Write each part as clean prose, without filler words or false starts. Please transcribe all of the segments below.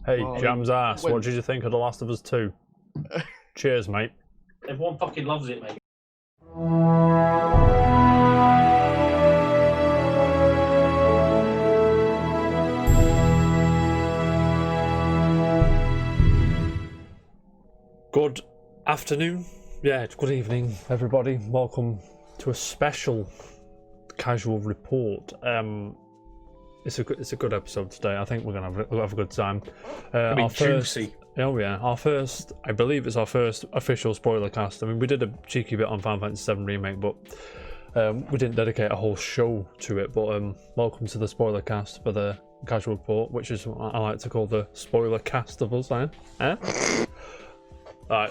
Hey, Jam's ass. What did you think of The Last of Us 2? Cheers, mate. Everyone fucking loves it, mate. Good afternoon. Yeah, good evening, everybody. Welcome to a special casual report. It's a good episode today. I think we're gonna have a good time. Our juicy. Our first. I believe it's our first official spoiler cast. I mean, we did a cheeky bit on Final Fantasy VII Remake, but we didn't dedicate a whole show to it. But welcome to the spoiler cast for the casual report, which is what I like to call the spoiler cast of us. Alright,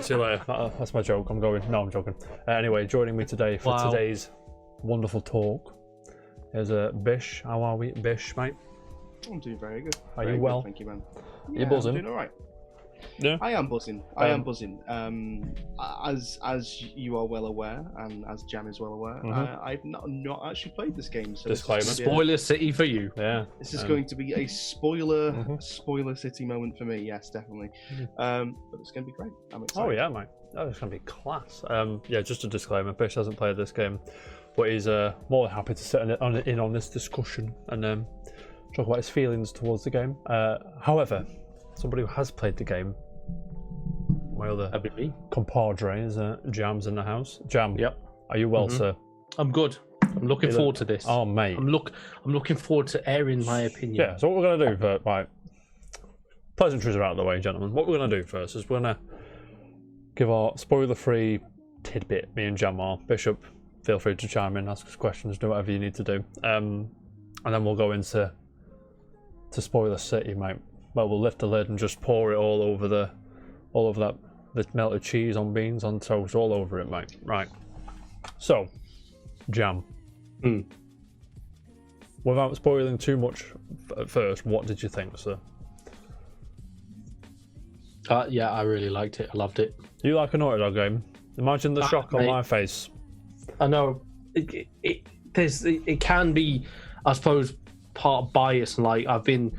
see you later. That's my joke. I'm joking. Anyway, joining me today for today's wonderful talk is Bish. How are we, Bish, mate? I'm doing very good. Are you well? Thank you, man. Yeah, you're buzzing? I'm doing alright. Yeah? I am buzzing. As you are well aware, and as Jam is well aware, I've not actually played this game. So Disclaimer. Spoiler city for you. Yeah. This is going to be a spoiler city moment for me. Yes, definitely. But it's going to be great. I'm excited. Oh yeah, mate. Oh, it's going to be class. Yeah, just a disclaimer. Bish hasn't played this game, but he's more than happy to sit in on this discussion and talk about his feelings towards the game. However, somebody who has played the game, my other compadre is Jam's in the house. Jam, yep. Are you well, sir? I'm good. I'm looking forward to this. Oh, mate. I'm looking forward to airing my opinion. Yeah, so what we're going to do, pleasantries are out of the way, gentlemen. What we're going to do first is we're going to give our spoiler-free tidbit, me and Jam are. Bishop, feel free to chime in, ask us questions, do whatever you need to do. And then we'll go into Spoiler City, mate. Well, we'll lift the lid and just pour it all over the melted cheese on beans, on toast, all over it, mate. Right. So, Jam. Without spoiling too much at first, what did you think, sir? Yeah, I really liked it. I loved it. You like a Naughty Dog game? Imagine the shock on my face. I know. It can be, I suppose, part bias, and like I've been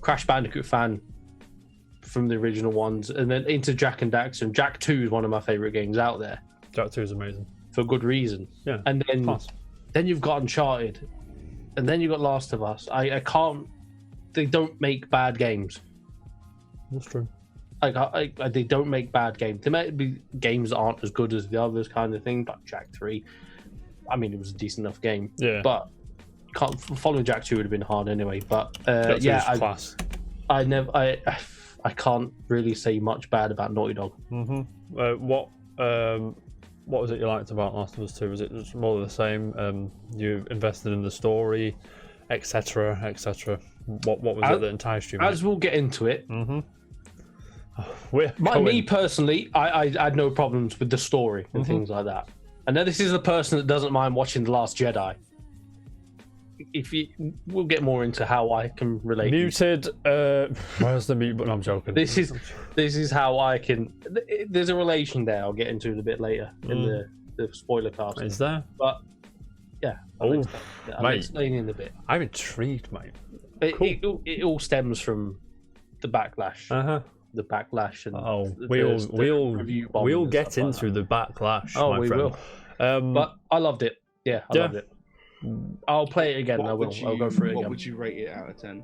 Crash Bandicoot fan from the original ones, and then into Jak and Daxter. Jak 2 is one of my favorite games out there. Jak 2 is amazing for good reason. Yeah, and then you've got Uncharted, and then you've got Last of Us. I can't. They don't make bad games. That's true. They don't make bad games. They might be games that aren't as good as the others, kind of thing. But Jak 3, I mean, it was a decent enough game. Yeah, but following Jak 2 would have been hard anyway, but class. I can't really say much bad about Naughty Dog. What was it you liked about Last of Us 2? Was it just more of the same? You invested in the story, etc., etc. What was it that enticed you? As we'll get into it. Me personally, I had no problems with the story and things like that. I know this is the person that doesn't mind watching The Last Jedi. We'll get more into how I can relate. Muted. Where's the mute button? I'm joking. This is how I can. There's a relation there. I'll get into it a bit later in the spoiler cast. Is there? But yeah, I'll explain in a bit. I'm intrigued, mate. It all stems from the backlash. The backlash and we'll get into the backlash. Oh, we will. But I loved it. Yeah, I loved it. I'll play it again. I'll go through it again. What would you rate it out of 10?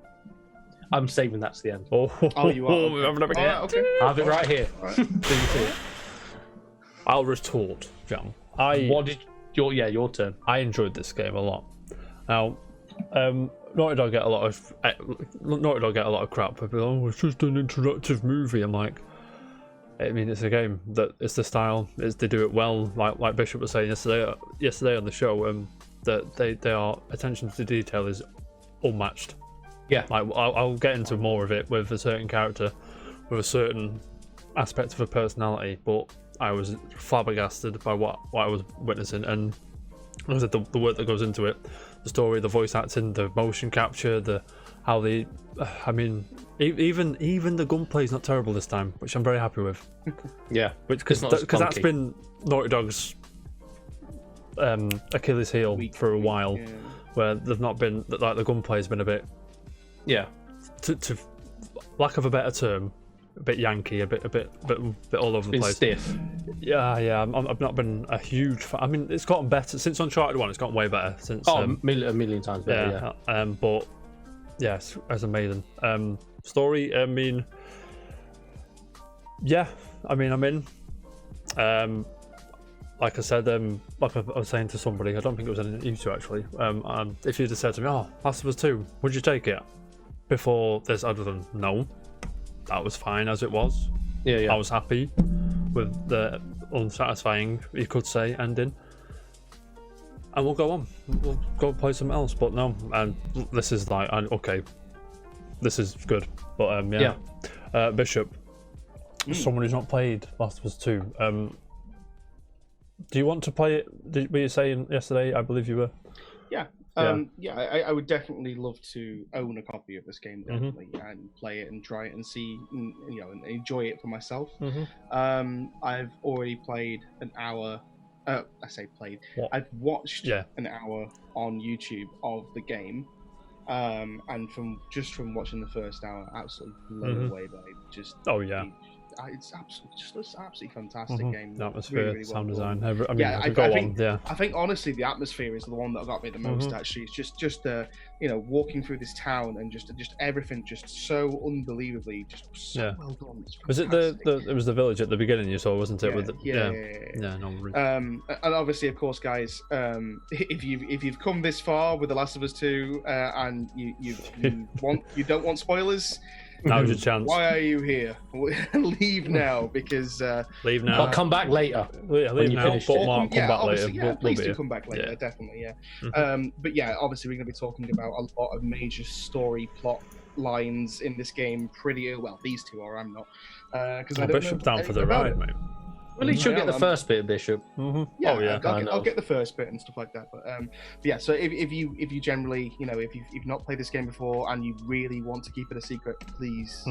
I'm saving that to the end. Oh, you are? Okay. I have it right here. Right. So you see it. I'll retort, Jam. Your turn. I enjoyed this game a lot. Now, Naughty Dog get a lot of crap. People, it's just an interactive movie. I'm like, I mean, it's a game that it's the style. They do it well. Like Bishop was saying yesterday on the show. That their attention to detail is unmatched. Yeah, like I'll get into more of it with a certain character, with a certain aspect of a personality. But I was flabbergasted by what I was witnessing, and like I said, the work that goes into it, the story, the voice acting, the motion capture, I mean, even the gunplay is not terrible this time, which I'm very happy with. Yeah, because that's been Naughty Dog's Achilles heel for a while, where they've not been like the gunplay has been a bit. Yeah. lack of a better term, a bit Yankee, a bit all over the It's place. stiff. Yeah. I've not been a huge fan. I mean, it's gotten better since Uncharted 1. It's gotten way better since. Oh, a million times better. Yeah. But yes, it's amazing. Story. I mean, yeah. I mean, I'm in. Like I said, like I was saying to somebody, I don't think it was any you two actually. If you'd have said to me, "Oh, Last of Us 2, would you take it?" Before this, other than no, that was fine as it was. Yeah. I was happy with the unsatisfying, you could say, ending. And we'll go on. We'll go play something else. But no, and this is like, okay, this is good. But yeah. Bishop, someone who's not played Last of Us 2. Do you want to play it? Were you saying yesterday? I believe you were. Yeah. I would definitely love to own a copy of this game, definitely, and play it and try it and see, and enjoy it for myself. I've already played an hour. I say played. What? I've watched an hour on YouTube of the game, and from watching the first hour, absolutely blown away by just. Oh yeah. It's absolutely fantastic game. The atmosphere, really sound well design. I think honestly the atmosphere is the one that got me the most. Actually, it's just walking through this town and just everything just so unbelievably well done. Was it it was the village at the beginning you saw, wasn't it? Yeah. No, really. And obviously, of course, guys, if you've come this far with The Last of Us 2 and you don't want spoilers. Now's your chance. Why are you here? Leave now, because leave now. But come back later. Leave now, but Mark, come back later. Yeah, please do come back later, definitely. Yeah. But yeah, obviously we're going to be talking about a lot of major story plot lines in this game. Well, these two are. I'm not. Because I don't Bishop's know down for the ride, mate. At least you'll get the first bit, Bishop. Yeah, I'll get the first bit and stuff like that. But yeah, so if you generally, if you've not played this game before and you really want to keep it a secret, please.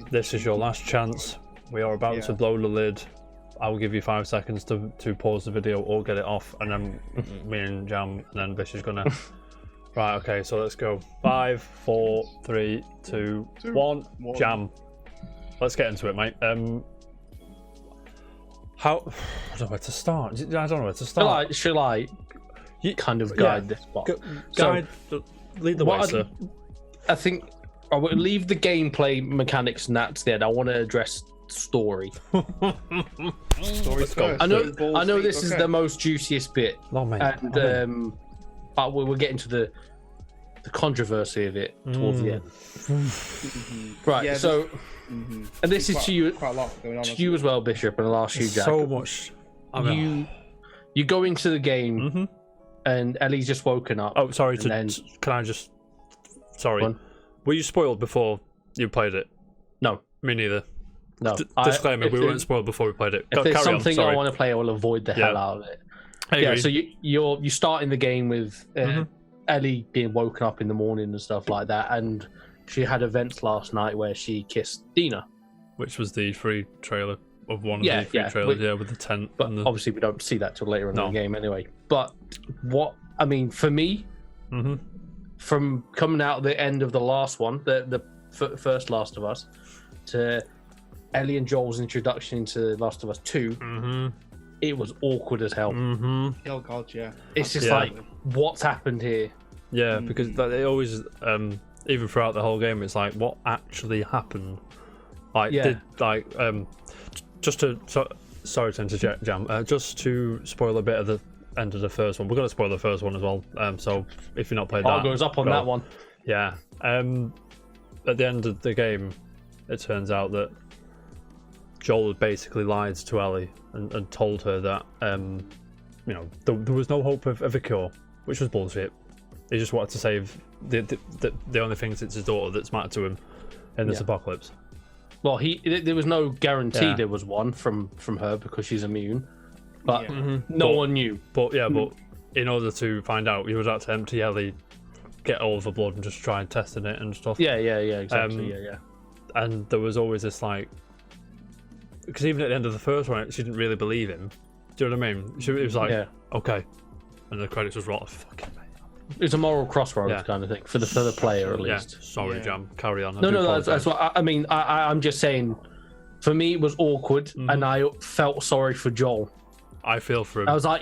This is your last chance. We are about to blow the lid. I will give you 5 seconds to pause the video or get it off, and then me and Jam, and then Bish is gonna. Right, okay, so let's go. 5, 4, 3, 2, 1. Jam. Let's get into it, mate. I don't know where to start. Shall I kind of guide this spot? Lead the way, sir. I think I will leave the gameplay mechanics and that to the end. I want to address story. Let's go. I know this is the most juiciest bit, and but we'll get into the controversy of it towards the end. Right, Yeah, so. And this is to you, quite a lot going on. to you as well, Bishop, and I'll ask you, Jack. So much. You go into the game, and Ellie's just woken up. Oh, sorry. Can I just? Sorry. Were you spoiled before you played it? No. Me neither. No. Disclaimer: we weren't spoiled before we played it. If there's something I want to play, I will avoid the hell out of it. Yeah. So you start in the game with Ellie being woken up in the morning and stuff like that, and she had events last night where she kissed Dina, which was the free trailer of one of the free trailers, with the tent. But obviously, we don't see that till later in the game anyway. But for me, from coming out the end of the last one, the first Last of Us, to Ellie and Joel's introduction into Last of Us 2, it was awkward as hell. Oh God, yeah. It's just like, what's happened here? Yeah, because they always. Even throughout the whole game, it's like, what actually happened? Just to sorry to interject, Jam. Just to spoil a bit of the end of the first one. We're gonna spoil the first one as well. So if you're not played that, goes up on that one. Yeah. At the end of the game, it turns out that Joel had basically lied to Ellie and told her that there was no hope of a cure, which was bullshit. He just wanted to save the only thing since his daughter that's mattered to him in this apocalypse. Well, there was no guarantee there was one from her because she's immune, but no one knew. But in order to find out, you would have to empty Ellie, get all of her blood, and just try and testing it and stuff. Yeah, exactly. And there was always this because even at the end of the first one, she didn't really believe him. Do you know what I mean? It was like, okay, and the credits was rolled. Fucking It's a moral crossroads kind of thing for the player at least. Sorry, Jam. Carry on. That's what I mean. I'm just saying. For me, it was awkward, and I felt sorry for Joel. I feel for him. I was like,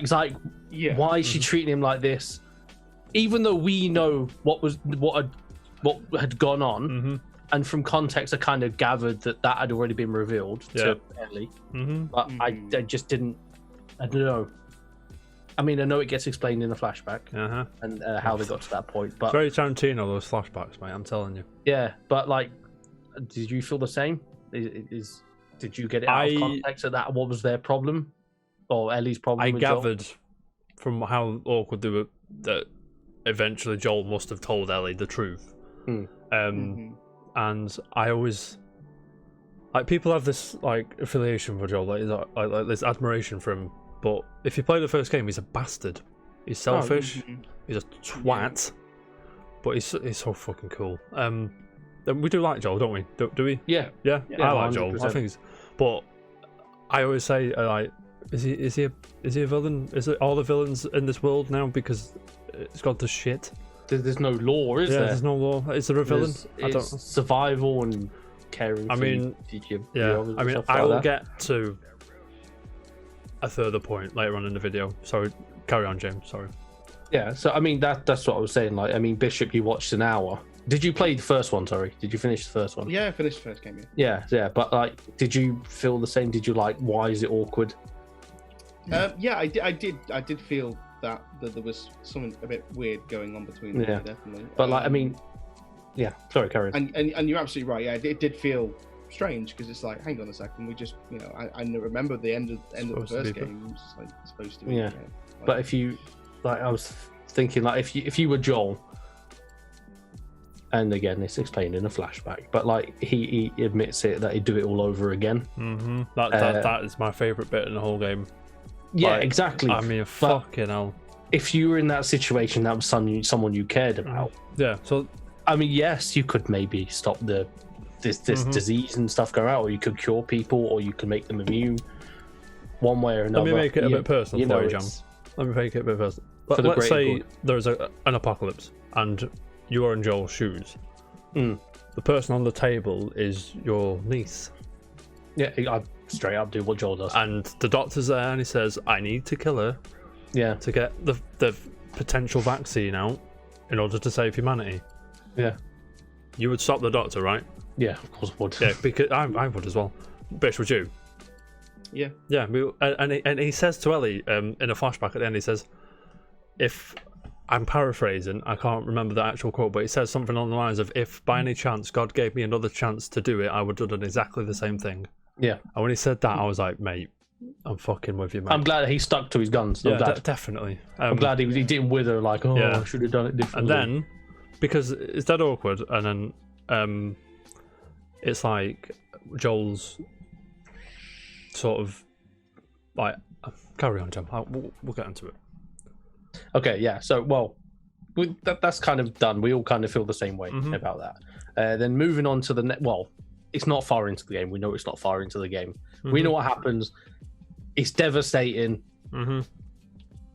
why is she treating him like this? Even though we know what had gone on, and from context, I kind of gathered that had already been revealed to Ellie. But I just didn't. I don't know. I mean, I know it gets explained in the flashback and how they got to that point. But it's very Tarantino, those flashbacks, mate. I'm telling you. Yeah, but like, did you feel the same? Did you get it out of context that what was their problem or Ellie's problem? I with gathered Joel? from how awkward they were that eventually Joel must have told Ellie the truth. And I always people have this like affiliation for Joel, like this admiration for him. But if you play the first game, he's a bastard. He's selfish. He's a twat. But he's so fucking cool. We do like Joel, don't we? Do we? Yeah. I like Joel. 100%. I think but I always say, like, is he a villain? Is it all the villains in this world now because it's got the shit? There's no law, is there? Yeah, there's no law. Is there a villain? I don't know. Survival and caring. I mean, I will get to a further point later on in the video. Sorry, carry on, James. Sorry. Yeah. So I mean, that's what I was saying. Like, I mean, Bishop, you watched an hour. Did you play the first one? Sorry, did you finish the first one? Yeah, I finished the first game. Yeah. But like, did you feel the same? Did you like? Why is it awkward? Yeah, I did feel that there was something a bit weird going on between them. Definitely. But like, I mean, yeah. Sorry, Karen. And you're absolutely right. Yeah, it did feel strange because it's like, hang on a second, we just, I remember the end of the first game. It was just, like, supposed to be. Yeah. But if you, like, I was thinking, like, if you were Joel. And again, it's explained in a flashback, but like he admits it that he'd do it all over again. That is my favourite bit in the whole game. Yeah, like, exactly. I mean, fucking hell. If you were in that situation, that was someone you cared about. Yeah. So, I mean, yes, you could maybe stop this disease and stuff go out, or you could cure people, or you could make them immune. One way or another. Let me make it a bit personal for you, Jam. Let me make it a bit personal. But let's say there's an apocalypse and you are in Joel's shoes. The person on the table is your niece. Yeah, I straight up do what Joel does. And the doctor's there and he says, I need to kill her to get the potential vaccine out in order to save humanity. Yeah. You would stop the doctor, right? Yeah, of course I would. Yeah, because I would as well. Bish, would you? Yeah. Yeah, and he says to Ellie in a flashback at the end, he says, if... I'm paraphrasing, I can't remember the actual quote, but it says something along the lines of, if by any chance God gave me another chance to do it, I would have done exactly the same thing. Yeah. And when he said that, I was like, mate, I'm fucking with you, mate. I'm glad he stuck to his guns. Yeah, definitely. I'm glad he didn't wither like, I should have done it differently. And then, because it's dead awkward, and then it's like Joel's sort of, like, carry on, Jam. We'll get into it. Okay, yeah. So, well, that's kind of done. We all kind of feel the same way about that. Then moving on to the well, it's not far into the game. We know it's not far into the game. We know what happens. It's devastating.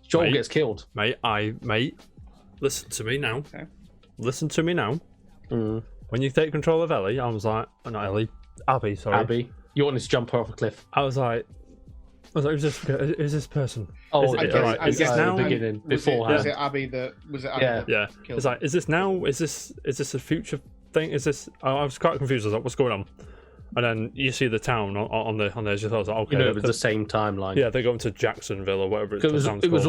Joel gets killed. Mate, listen to me now. Okay. Listen to me now. When you take control of Ellie, I was like, not Ellie, Abby. Sorry, Abby. You wanted to jump her off a cliff. I was like, who's this person? Oh, I guess now the beginning beforehand. Was it Abby that yeah. It's like, is this now? Is this a future thing? Is this? I was quite confused. I was like, what's going on? And then you see the town on the edge. I was like, okay, it was the same timeline. Yeah, they go into Jacksonville or whatever. It was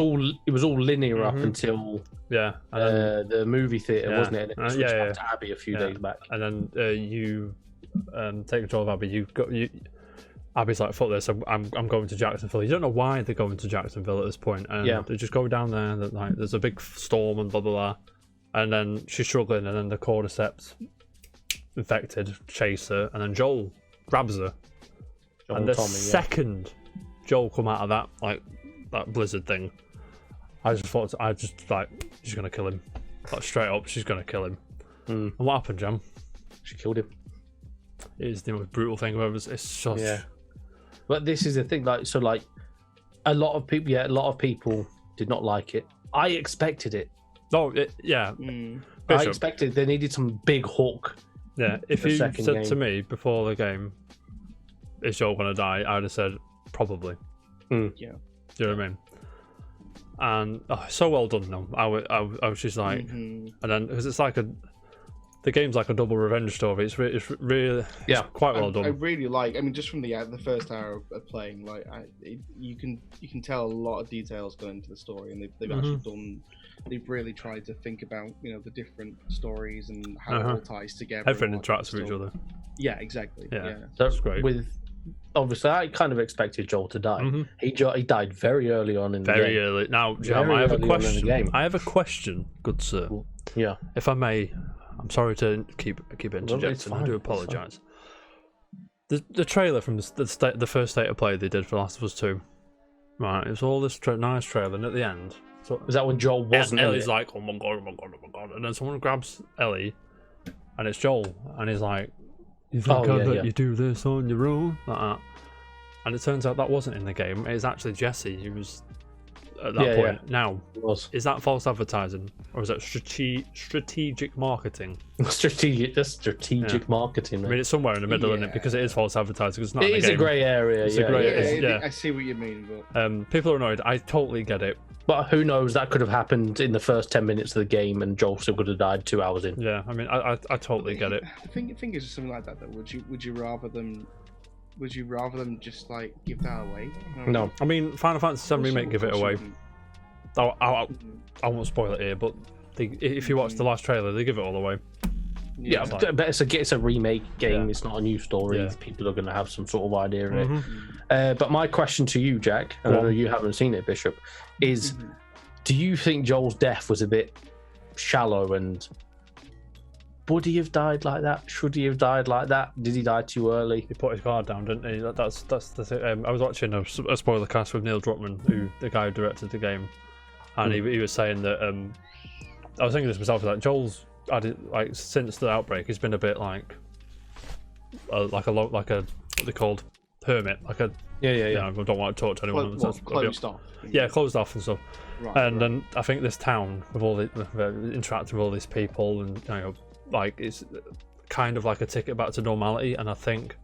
all linear up until the movie theater, wasn't it? And it switched back to Abby a few days back. And then you take control of Abby. Abby's like, fuck this, I'm going to Jacksonville. You don't know why they're going to Jacksonville at this point. And they just go down there, and like, there's a big storm and blah, blah, blah. And then she's struggling, and then the cordyceps infected chase her, and then Joel grabs her. And the second Joel come out of that blizzard thing, I just thought, she's going to kill him. Like, straight up, she's going to kill him. And what happened, Jam? She killed him. It is the most brutal thing ever. It's just... Yeah. But this is the thing, a lot of people did not like it. I expected it. Oh, yeah. I Bishop, expected they needed some big hook. yeah. If the you second said game. to me before the game, is Joel going to die? I would have said, probably. Yeah. Do you know what I mean? And so well done, though. I was just like, and then because it's like the game's like a double revenge story. It's really quite well done. I really like. I mean, just from the first hour of playing, like you can tell a lot of details go into the story, and they've actually done. They've really tried to think about the different stories and how it all ties together. Everything interacts with each other. Yeah, exactly. Yeah. That's great. With obviously, I kind of expected Joel to die. He died very early on in the game. Very early. Now, Jam, Very I have a early on in the question. game. I have a question, good sir. Yeah. If I may, I'm sorry to keep interjecting. I do apologise. The trailer from the first state of play they did for Last of Us 2, right? It was all this nice trailer, and at the end, so Was that when Joel wasn't in Ellie's it? like, oh my god, and then someone grabs Ellie, and it's Joel, and he's like, you think I let you do this on your own, like that? And it turns out that wasn't in the game. It's actually Jesse who was at that point. Yeah. Now, It was. is that false advertising, or is that strategic marketing? Strategic marketing. I mean, it's somewhere in the middle, isn't it? Because it is false advertising. It's not. It is a grey area. It's a grey. I see what you mean, but People are annoyed. I totally get it. But who knows? That could have happened in the first 10 minutes of the game, and Joel still could have died 2 hours in. Yeah, I mean, I totally get it. The thing is something like that. Though, would you rather them just like give that away? No. I mean, Final Fantasy VII Remake give it away. I won't spoil it here, but if you watch the last trailer, they give it all away. Yeah, but it's a remake game. Yeah. It's not a new story. Yeah. People are going to have some sort of idea in it. But my question to you, Jack, and I know you haven't seen it, Bishop, is do you think Joel's death was a bit shallow, and would he have died like that? Should he have died like that? Did he die too early? He put his guard down, didn't he? That's the thing. I was watching a spoiler cast with Neil Druckmann, the guy who directed the game, and he was saying that I was thinking this myself, like Joel's like since the outbreak, he's been a bit like a what they called hermit, like a I don't want to talk to anyone. Closed off. Yeah, closed off and stuff. Right, and then I think this town with all the interacting with all these people, and like it's kind of like a ticket back to normality. And I think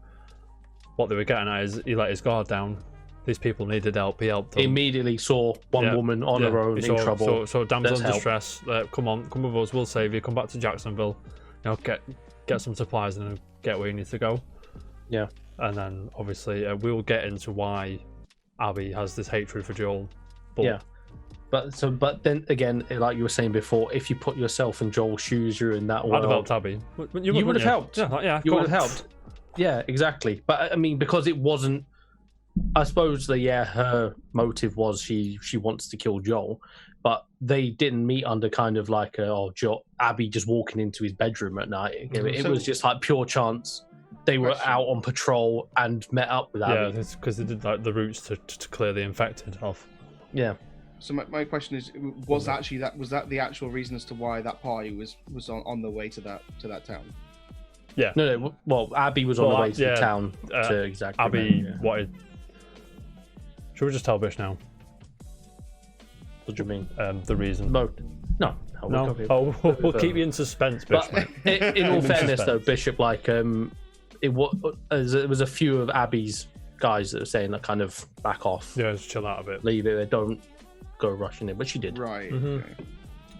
what they were getting at is he let his guard down. These people needed help. He helped them. He immediately saw one woman on her own in trouble. So damsel in Let's distress. Come with us. We'll save you. Come back to Jacksonville. Get some supplies and get where you need to go. Yeah. And then obviously we'll get into why Abby has this hatred for Joel. But, But then again, like you were saying before, if you put yourself in Joel's shoes, you're in that world. I'd have helped Abby. You would have helped. Yeah, you would have helped. Yeah, exactly. But I mean, because it wasn't. I suppose that her motive was she wants to kill Joel, but they didn't meet under kind of like Abby just walking into his bedroom at night. It was just like pure chance. They were out on patrol and met up with Abby. Yeah, because they did like the routes to clear the infected off. Yeah. So my question is, was that the actual reason as to why that party was on the way to that town? Yeah. No. Well, Abby was on the way to the town to exactly. Abby wanted. Should we just tell Bish now? What do you mean? The reason. No. We'll keep you in suspense, Bish. But in all fairness, though, Bishop, like there was a few of Abby's guys that were saying that kind of back off. Yeah, just chill out a bit. Leave it. Don't go rushing it, but she did. Right. Okay.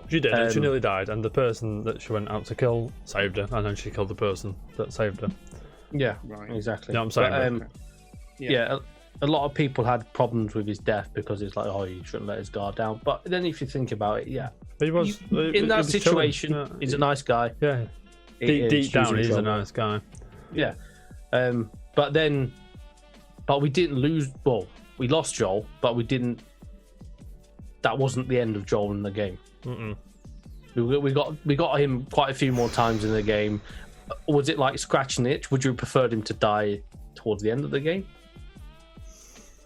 She did, and she nearly died, and the person that she went out to kill saved her, and then she killed the person that saved her. Yeah, right. Exactly. You know what I'm saying? A lot of people had problems with his death because it's like, he shouldn't let his guard down. But then if you think about it, he was in that situation. He's a nice guy. Yeah, deep down, he's a nice guy. Yeah, but we didn't lose. Well, we lost Joel, but we didn't. That wasn't the end of Joel in the game. We got him quite a few more times in the game. Was it like scratching the itch? Would you have preferred him to die towards the end of the game?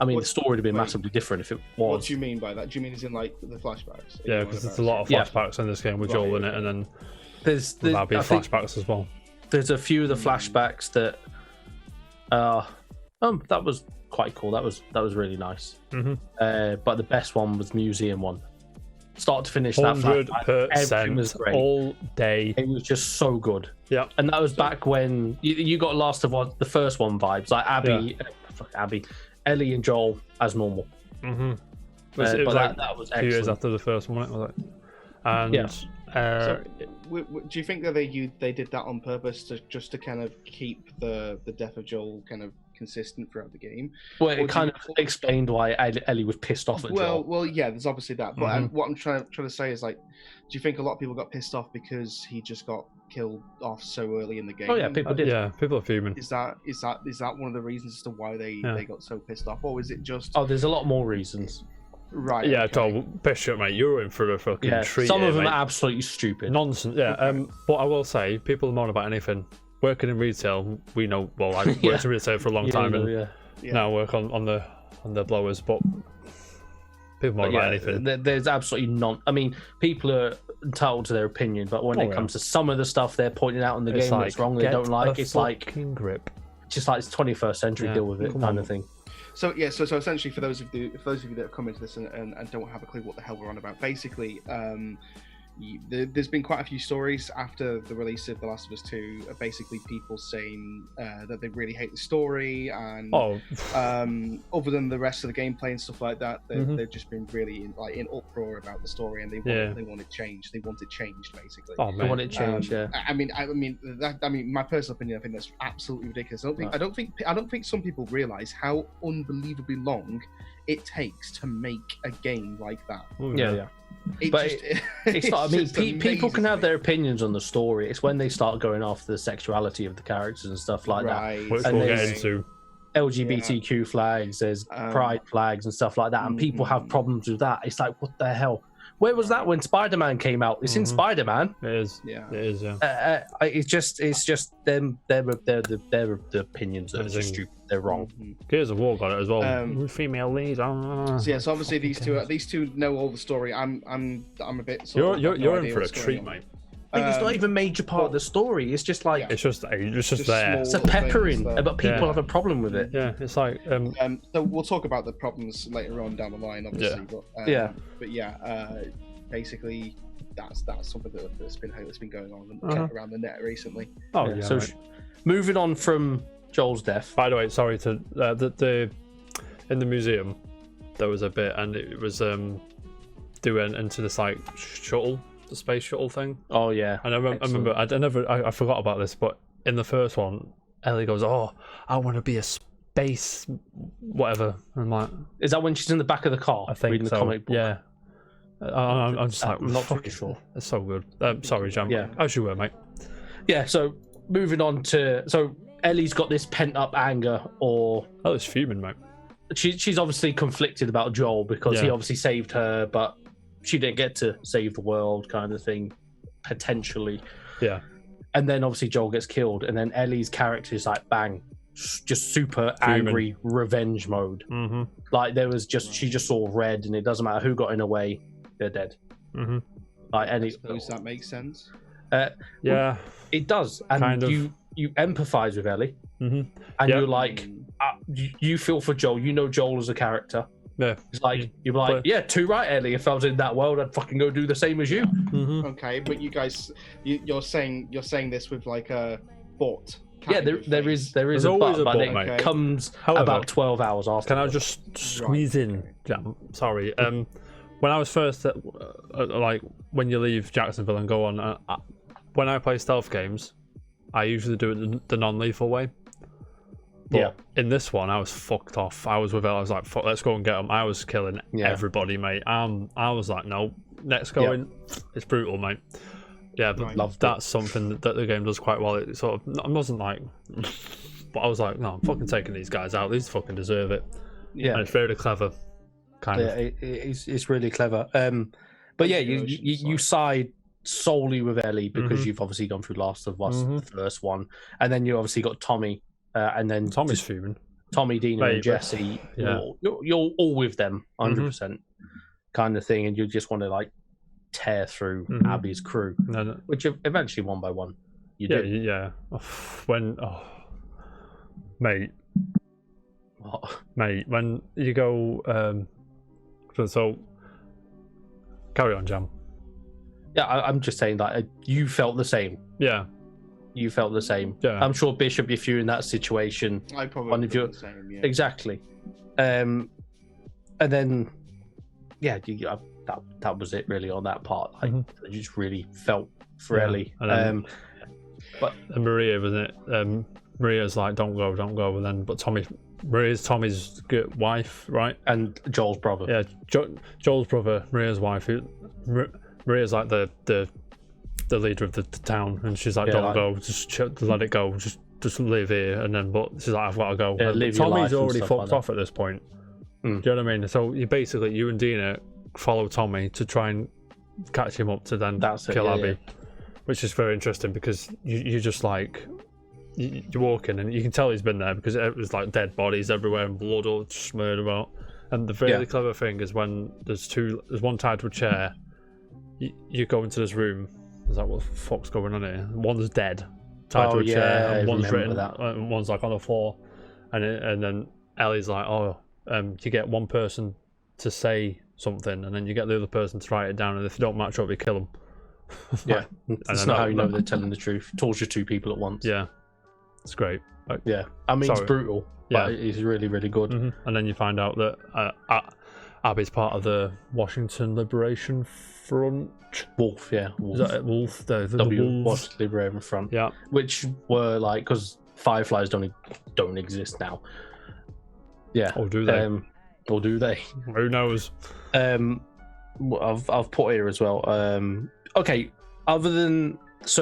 I mean, the story would have been massively different if it was. What do you mean by that? Do you mean as in like the flashbacks? Yeah, because there's a lot of flashbacks in this game with Joel in it, and then there's flashbacks as well. There's a few of the flashbacks that, that was quite cool. That was really nice. But the best one was museum one. start to finish. That flashback, everything was 100% great. all day. It was just so good. Yeah, and that was back when you got Last of Us, the first one vibes, like Ellie and Joel as normal. Mm-hmm. It was like that was 2 years after the first one, was it? And so, do you think that they did that on purpose to kind of keep the death of Joel kind of consistent throughout the game? Well, it kind of explained why Ellie was pissed off at Joel. Well, yeah, there's obviously that. But what I'm trying to say is, like, do you think a lot of people got pissed off because he just got killed off so early in the game? Oh yeah, people did. Yeah, people are fuming. Is that one of the reasons as to why they got so pissed off, or is it just? Oh, there's a lot more reasons. Right. Yeah, okay. Bishop, mate, you're in for a fucking treat. Some of them mate. are absolutely stupid. Nonsense. Yeah. Okay. But I will say, people moan about anything. Working in retail, we know. Well, I worked in retail for a long time, and now work on the blowers. But people moan about anything. There's absolutely none. I mean, people are entitled to their opinion, but when it comes to some of the stuff they're pointing out in the game that's wrong, they don't like. It's like grip. Just like it's 21st century, deal with it kind of thing. So essentially, for those of you that have come into this and don't have a clue what the hell we're on about, basically, there's been quite a few stories after the release of The Last of Us 2, basically people saying that they really hate the story, and other than the rest of the gameplay and stuff like that, they've just been really in uproar about the story, and they want it changed. They want it changed, basically. They want it changed. I mean, my personal opinion, I think that's absolutely ridiculous. I don't think some people realize how unbelievably long it takes to make a game like that. It's not. I mean, people can have their opinions on the story. It's when they start going off the sexuality of the characters and stuff like that. Which and we'll get into. LGBTQ flags, there's pride flags and stuff like that, and people have problems with that. It's like, what the hell? Where was that when Spider-Man came out? It's in Spider-Man. It is. Yeah. It is. Yeah. It's just them. Their opinions are just stupid. They're wrong. Gears of War got it as well. Female lead. So so obviously these two know all the story. I'm a bit. You're in for a treat, mate. It's not even a major part of the story. It's just like it's just there. It's a peppering, but people have a problem with it. Yeah, it's like so we'll talk about the problems later on down the line, obviously. But basically that's something that's been going on around the net recently. So moving on from Joel's death. By the way, sorry to the in the museum there was a bit, and it was doing into this like shuttle. The space shuttle thing. Oh yeah, and I remember I forgot about this, but in the first one, Ellie goes, "Oh, I want to be a space whatever." And I'm like, is that when she's in the back of the car? I think reading so. The comic book? Yeah. I'm just like, I'm not too sure. It's so good. Sorry, Jam. Yeah, as you were, mate. Yeah. So moving on to Ellie's got this pent up anger, or it's fuming, mate. She's obviously conflicted about Joel because he obviously saved her, but she didn't get to save the world, kind of thing, potentially. Yeah. And then obviously Joel gets killed, and then Ellie's character is like, bang, just super angry revenge mode. Mm-hmm. Like she just saw red, and it doesn't matter who got in her way, they're dead. Mm-hmm. Like, I suppose that makes sense. Yeah, it does, and kind of. You empathize with Ellie, and you're like, you feel for Joel. You know Joel as a character. Yeah, it's like you're like, yeah, too right, Ellie. If I was in that world, I'd fucking go do the same as you. Mm-hmm. Okay, but you guys, you're saying this with like a but. Yeah, there is always a but but, it mate. Comes However, about 12 hours after. Can I just squeeze in, Jam? Sorry. When I was first like when you leave Jacksonville and go on, when I play stealth games, I usually do it the non-lethal way. But in this one, I was fucked off. I was with Elle. I was like, "Fuck, let's go and get them." I was killing everybody, mate. I was like, "No, next going, it's brutal, mate." Yeah, but that's something that the game does quite well. It sort of, I wasn't like, but I was like, "No, I'm fucking taking these guys out. These fucking deserve it." Yeah, and it's very clever, kind of. It's really clever. But yeah, you side solely with Ellie because you've obviously gone through Last of Us, the first one, and then you obviously got Tommy. And then Tommy's fuming. Tommy, Dina, and Jesse. You're all with them, 100%, kind of thing, and you just want to like tear through Abby's crew, which eventually one by one you do. Yeah. Mate, when you go, so Carry on, Jam. Yeah, I'm just saying that you felt the same. Yeah. You felt the same. Yeah. I'm sure, Bishop, if you're in that situation, I probably feel the same. Yeah. exactly. And then, yeah, that was it really on that part. I just really felt for Ellie. And Maria, wasn't it? Maria's like, don't go, and then Maria's Tommy's good wife, right? And Joel's brother. Yeah, Joel's brother, Maria's wife. Maria's like the leader of the town, and she's like, don't go, just let it go, just live here. And then, but she's like, I've got to go. Yeah, Tommy's already fucked off at this point. Do you know what I mean? So you and Dina follow Tommy to try and catch him up to then kill Abby, which is very interesting because you just like you're walking and you can tell he's been there because it was like dead bodies everywhere and blood all smeared about. And the really clever thing is when there's one tied to a chair, you go into this room. There's like, what the fuck's going on here? One's dead, tied to a chair, and one's written, and one's like on the floor, and then Ellie's like, you get one person to say something, and then you get the other person to write it down, and if they don't match up, you kill them. Yeah, that's not how you know they're telling the truth. Torture two people at once. Yeah, it's great. Yeah, I mean, it's brutal, but it's really, really good. And then you find out that Abby's part of the Washington Liberation Front. Wolf. Is that it? Wolf? The Washington Wolves. Liberation Front. Yeah. Which were like, because Fireflies don't exist now. Yeah. Or do they? Or do they? Who knows? I've put here as well. Okay. Other than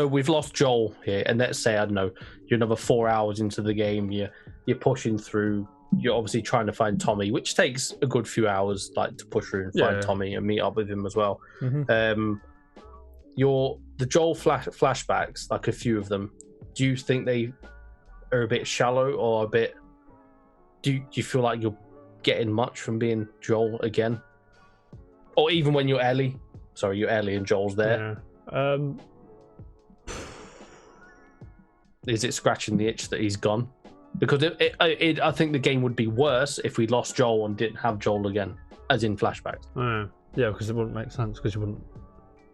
we've lost Joel here, and let's say I don't know, you're another 4 hours into the game. You're pushing through. You're obviously trying to find Tommy, which takes a good few hours, like to push through and find Tommy and meet up with him as well. The Joel flashbacks, like a few of them. Do you think they are a bit shallow or a bit? Do you feel like you're getting much from being Joel again, or even when you're Ellie? Sorry, you're Ellie and Joel's there. Yeah. Is it scratching the itch that he's gone? Because I think the game would be worse if we lost Joel and didn't have Joel again, as in flashbacks. Yeah, because it wouldn't make sense because you wouldn't.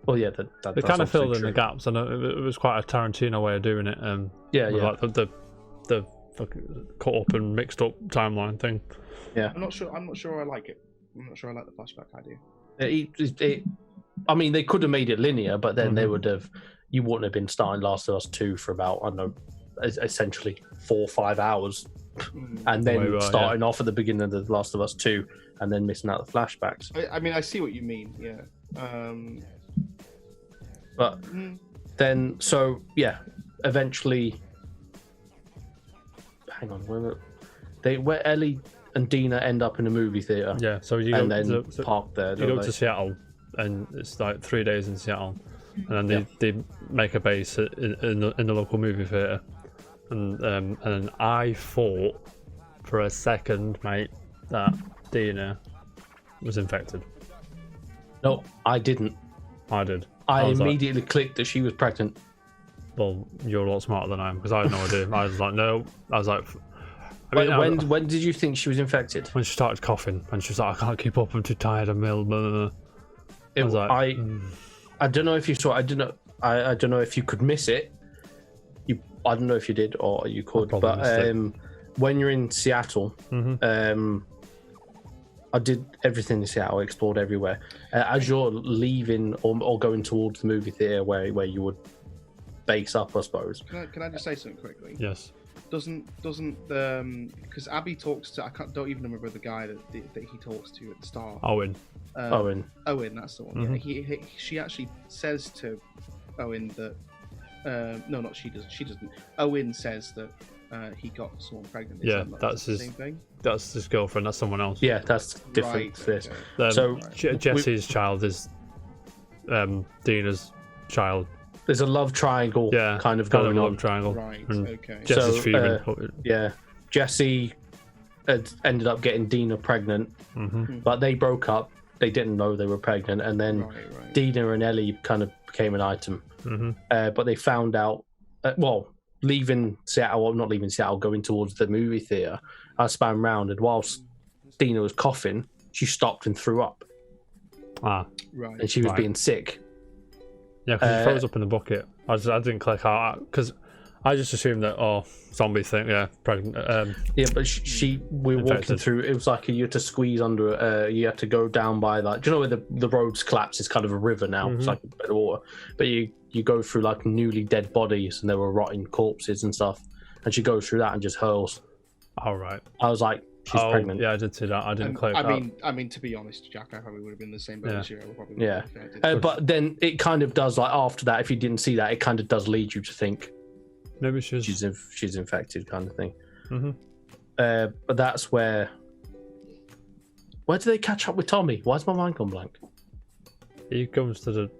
Well, yeah, they kind of filled in the gaps, and it was quite a Tarantino way of doing it. Like the fucking cut up and mixed up timeline thing. Yeah, I'm not sure I like it. I'm not sure I like the flashback idea. I mean, they could have made it linear, but then they would have. You wouldn't have been starting Last of Us 2 for about, I don't know, essentially 4 or 5 hours, and then starting off at the beginning of The Last of Us 2 and then missing out the flashbacks. I mean, I see what you mean, yeah. But then, eventually, hang on, where Ellie and Dina end up in a movie theater. Yeah, so you and then park there. You go to Seattle, and it's like 3 days in Seattle. And then they make a base in the local movie theatre, and then I thought for a second, mate, that Dina was infected. No, I didn't. I did. I immediately clicked that she was pregnant. Well, you're a lot smarter than I am because I had no idea. I was like, no. I was like, when did you think she was infected? When she started coughing, and she was like, I can't keep up. I'm too tired. I'm ill. Blah, blah, blah. I was like, I don't know if you saw. I don't know if you could miss it. I don't know if you did or you could. But when you're in Seattle, I did everything in Seattle. I explored everywhere. As you're leaving or going towards the movie theater where you would base up, I suppose. Can I just say something quickly? Yes. Doesn't because Abby talks to don't even remember the guy that he talks to at the start. Owen, that's the one. Yeah, she actually says to Owen that no, not she doesn't. Owen says that he got someone pregnant. That's his same thing. That's his girlfriend. That's someone else. Yeah, that's different. Right, okay. So Jesse's child is Dina's child. There's a love triangle kind of going on. Love triangle. Right. And Okay. Jesse's fuming. Jesse had ended up getting Dina pregnant, but they broke up. They didn't know they were pregnant, and then Dina and Ellie kind of became an item. But they found out, leaving Seattle, not leaving Seattle, going towards the movie theater, I span round, and whilst Dina was coughing, she stopped and threw up. Ah, Right. and she was Right. being sick. yeah, because she froze up in the bucket. I didn't click out because I just assumed that zombie thing, yeah, pregnant. Yeah, but we were walking Infected. through. It was like you had to squeeze under. You had to go down by like. Do you know where the roads collapse? It's kind of a river now. It's like a bit of water. But you go through like newly dead bodies, and there were rotting corpses and stuff. And she goes through that and just hurls. All right. I was like, she's pregnant. Yeah, I did see that. I didn't click. I mean, to be honest, Jack, I probably would have been the same boat as you. I probably would have been affected. But then it kind of does like after that. If you didn't see that, it kind of does lead you to think Maybe she's she's infected, kind of thing. Mhm. But that's where do they catch up with Tommy? Why's my mind gone blank? He comes to the.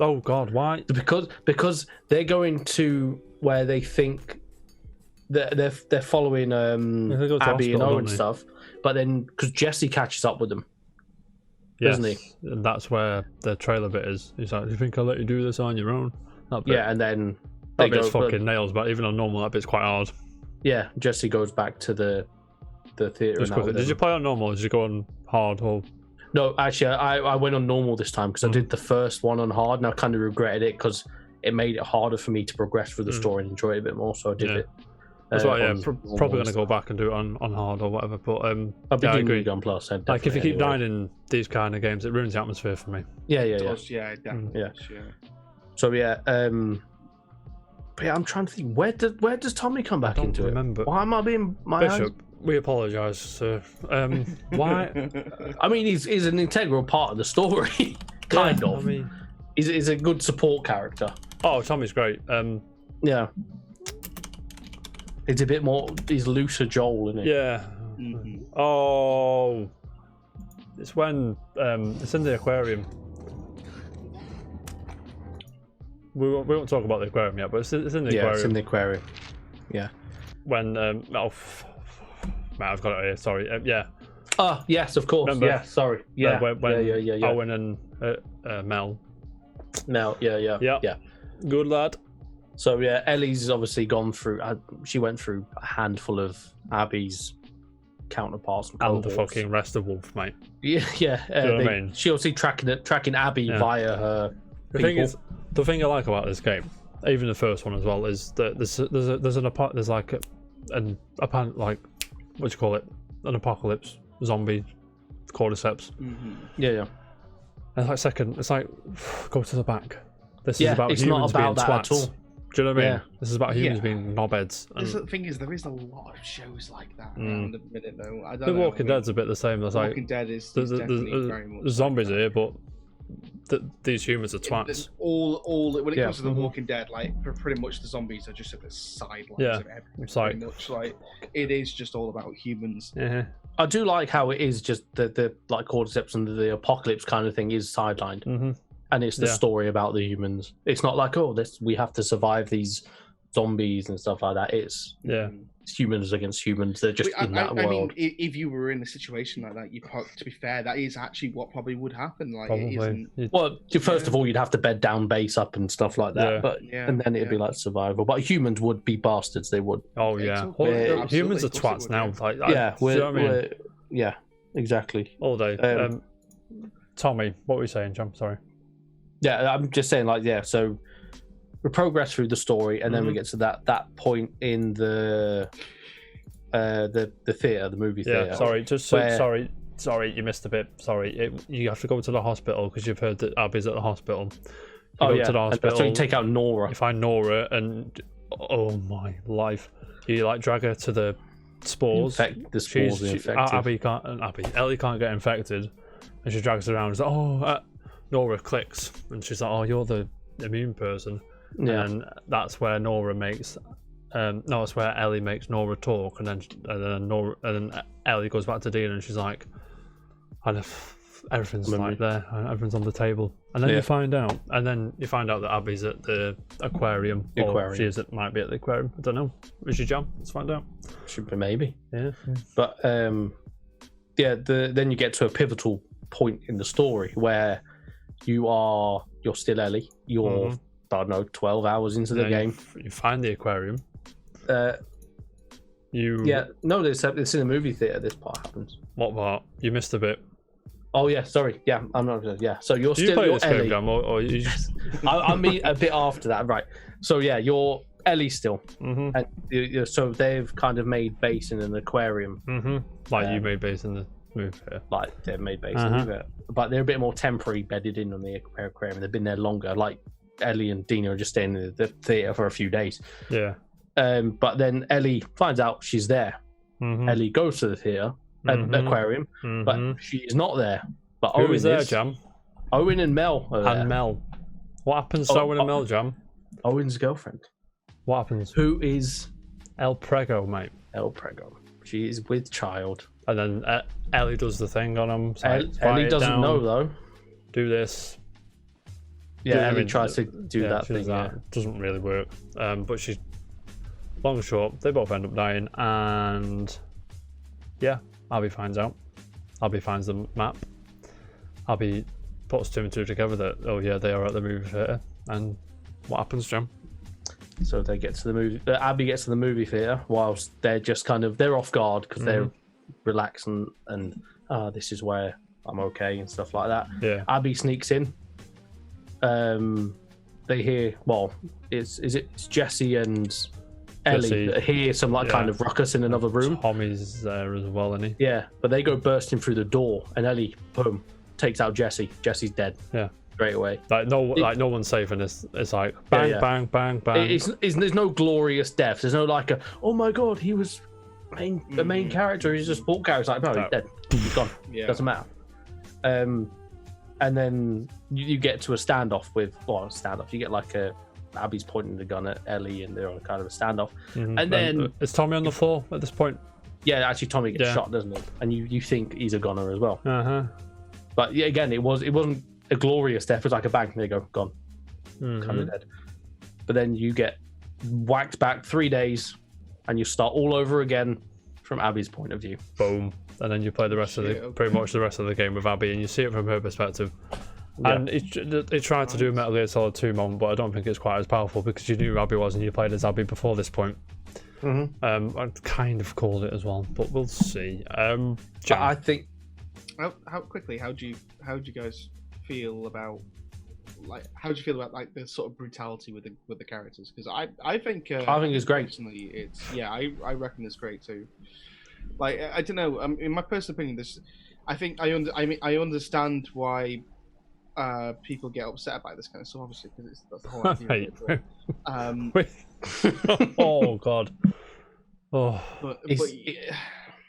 Oh God, why? Because they're going to where they think they're following they go to Abby and hospital, Owen don't they? stuff, but then because Jesse catches up with them. Yes, Doesn't he? and that's where the trailer bit is. He's like, "Do you think I'll let you do this on your own?" That bit, Yeah, and then they that bit's go. fucking nails. But even on normal, that bit's quite hard. Yeah, Jesse goes back to the theater. Just quickly, did you play on normal? Or did you go on hard? Or No, actually, I went on normal this time because I did the first one on hard, and I kind of regretted it because it made it harder for me to progress through the story and enjoy it a bit more. So I did it. that's why, on probably normal going to go back and do it on hard or whatever. But I'll be yeah, I doing agree. New Gun Plus. Like if you keep anyway. dying in these kind of games, it ruins the atmosphere for me. Yeah. Yeah, definitely. Yeah. Yeah. So yeah, but yeah, I'm trying to think where does Tommy come back don't into remember. it? Why am I being my eyes? Bishop, we apologise, sir. Why? I mean, he's an integral part of the story, kind of. I mean, He's a good support character. oh, Tommy's great. Yeah. It's a bit more. He's looser Joel, isn't he? Yeah. Mhm. Oh, it's when it's in the aquarium. We won't talk about the aquarium yet, but it's in the Yeah, aquarium. it's in the aquarium. Yeah. When man, I've got it here. Sorry. Yeah. Oh yes, of course. Remember? Yeah. Sorry. Yeah. When yeah. Owen and Mel. No. Yeah. Yeah. Good lad. So yeah, Ellie's obviously gone through. She went through a handful of Abby's counterparts and And the cohorts. fucking rest of Wolf, mate. Yeah. Do you know what I mean? She obviously tracking Abby Yeah. via her. The thing I like about this game, even the first one as well, is that there's like an what do you call it? An apocalypse zombie cordyceps. Mhm. Yeah. And it's like go to the back. This is Yeah, about it's humans not about being that twats. at all. Do you know what I mean? Yeah. This is about humans Yeah. being knobheads. The thing is, there is a lot of shows like that around at the minute, though. I don't The know. Walking Dead's a bit the same. There's like Walking Dead is there's definitely very much zombies like here, but these humans are twats. all when it Yeah. comes to the Walking Dead, like pretty much the zombies are just at the sidelines Yeah. of everything. It's like- pretty much like it is just all about humans. Yeah. I do like how it is just the like cordyceps and the apocalypse kind of thing is sidelined, Mm-hmm. and it's the Yeah. story about the humans. It's not like we have to survive these zombies and stuff like that. It's Yeah. humans against humans. They're just in that I mean, world. if you were in a situation like that, to be fair, that is actually what probably would happen. Like, it Probably. isn't. Well, first of all, you'd have to bed down base up and stuff like that, Yeah. but Yeah, and then it'd be like survival. But humans would be bastards. They would. Oh It's yeah. okay. Well, Absolutely, humans are of course twats it now. would, Like, Yeah, do you know what I mean? yeah, exactly. All day. Um, Tommy, what were you saying, John? Sorry. Yeah, I'm just saying, like, yeah. So we progress through the story, and then we Mhm. get to that point in the theater, the movie theater. Yeah. Sorry. Just where- sorry. You missed a bit. Sorry. You have to go to the hospital because you've heard that Abby's at the hospital. You Oh go yeah, to the and hospital. so you take out Nora. You find Nora, and oh my life, you like drag her to the spores. The spores are infected. Ellie can't get infected, and she drags her around. She's like, Nora clicks, and she's like, "Oh, you're the immune person." Yeah. And that's where Nora makes. That's where Ellie makes Nora talk, and then Ellie goes back to Dean, and she's like, everything's like there, everything's on the table, and then you find out that Abby's at the aquarium, or she might be at the aquarium. I don't know. Is she Jam? Let's find out. Should be maybe. Yeah. But then you get to a pivotal point in the story where you're still Ellie. You're I don't know, 12 hours into the game. You find the aquarium. Yeah, no, it's in a movie theater. This part happens. What part? You missed a bit. Oh yeah, sorry. Yeah, I'm not. Yeah, so you're Do you still play you're this Ellie. game, Jam, or you just... I mean a bit after that, right? So yeah, you're Ellie still, Mm-hmm. and so they've kind of made base in an aquarium, Mm-hmm. Like you made base in the movie here. like they've made base in it, but they're a bit more temporary, bedded in on the aquarium. They've been there longer. Like Ellie and Dina are just staying in the theater for a few days. Yeah. But then Ellie finds out she's there. Mm-hmm. Ellie goes to the theater, aquarium, but she's not there. But Who Owen is there, is. Jam? Owen and Mel are there. And Mel. What happens to Owen and Mel, Jam? Owen's girlfriend, What happens? who is El Prego, mate. El Prego. She is with child. And then Ellie does the thing on him. Ellie doesn't know though. Do this. Yeah, I Ellie mean, tries to do that she does thing. that. Doesn't really work. But she, long and short, they both end up dying. And yeah, Abby finds out. Abby finds the map. Abby puts two and two together that, oh yeah, they are at the movie theater. And what happens, Jam? So they get to the movie. Abby gets to the movie theater whilst they're just they're off guard because they're relaxing and this is where I'm okay and stuff like that. Yeah. Abby sneaks in. They hear it's Jesse and Ellie that hear some kind of ruckus in another room. Tommy's there as well, isn't he? Yeah, but they go bursting through the door and Ellie, boom, takes out Jesse. Jesse's dead. Yeah. Straight away. Like no one's safe in this. It's like bang, bang, bang, bang. There's no glorious death. There's no like oh my god, he was the main character. He's a support character. It's like no, he's dead. He's gone. Doesn't matter. And then you get to a standoff with You get like Abby's pointing the gun at Ellie, and they're on kind of a standoff. And then is Tommy on the floor at this point? Yeah, actually Tommy gets shot, doesn't he? And you think he's a goner as well. But yeah, again, it wasn't a glorious death. It was like a bang. There you go, gone, kind of dead. But then you get whacked back 3 days, and you start all over again from Abby's point of view. Boom, and then you play the rest of pretty much the rest of the game with Abby, and you see it from her perspective. Yeah. And it tried to do a Metal Gear Solid 2 moment, but I don't think it's quite as powerful because you knew who Abby was and you played as Abby before this point. I kind of called it as well, but we'll see. I think. How do you guys feel about like the sort of brutality with the characters? Because I think it's great. Personally, I reckon it's great too. Like I don't know. In my personal opinion, I understand why people get upset about this kind of stuff. Obviously, because that's the whole idea of it. But, oh god. Oh. But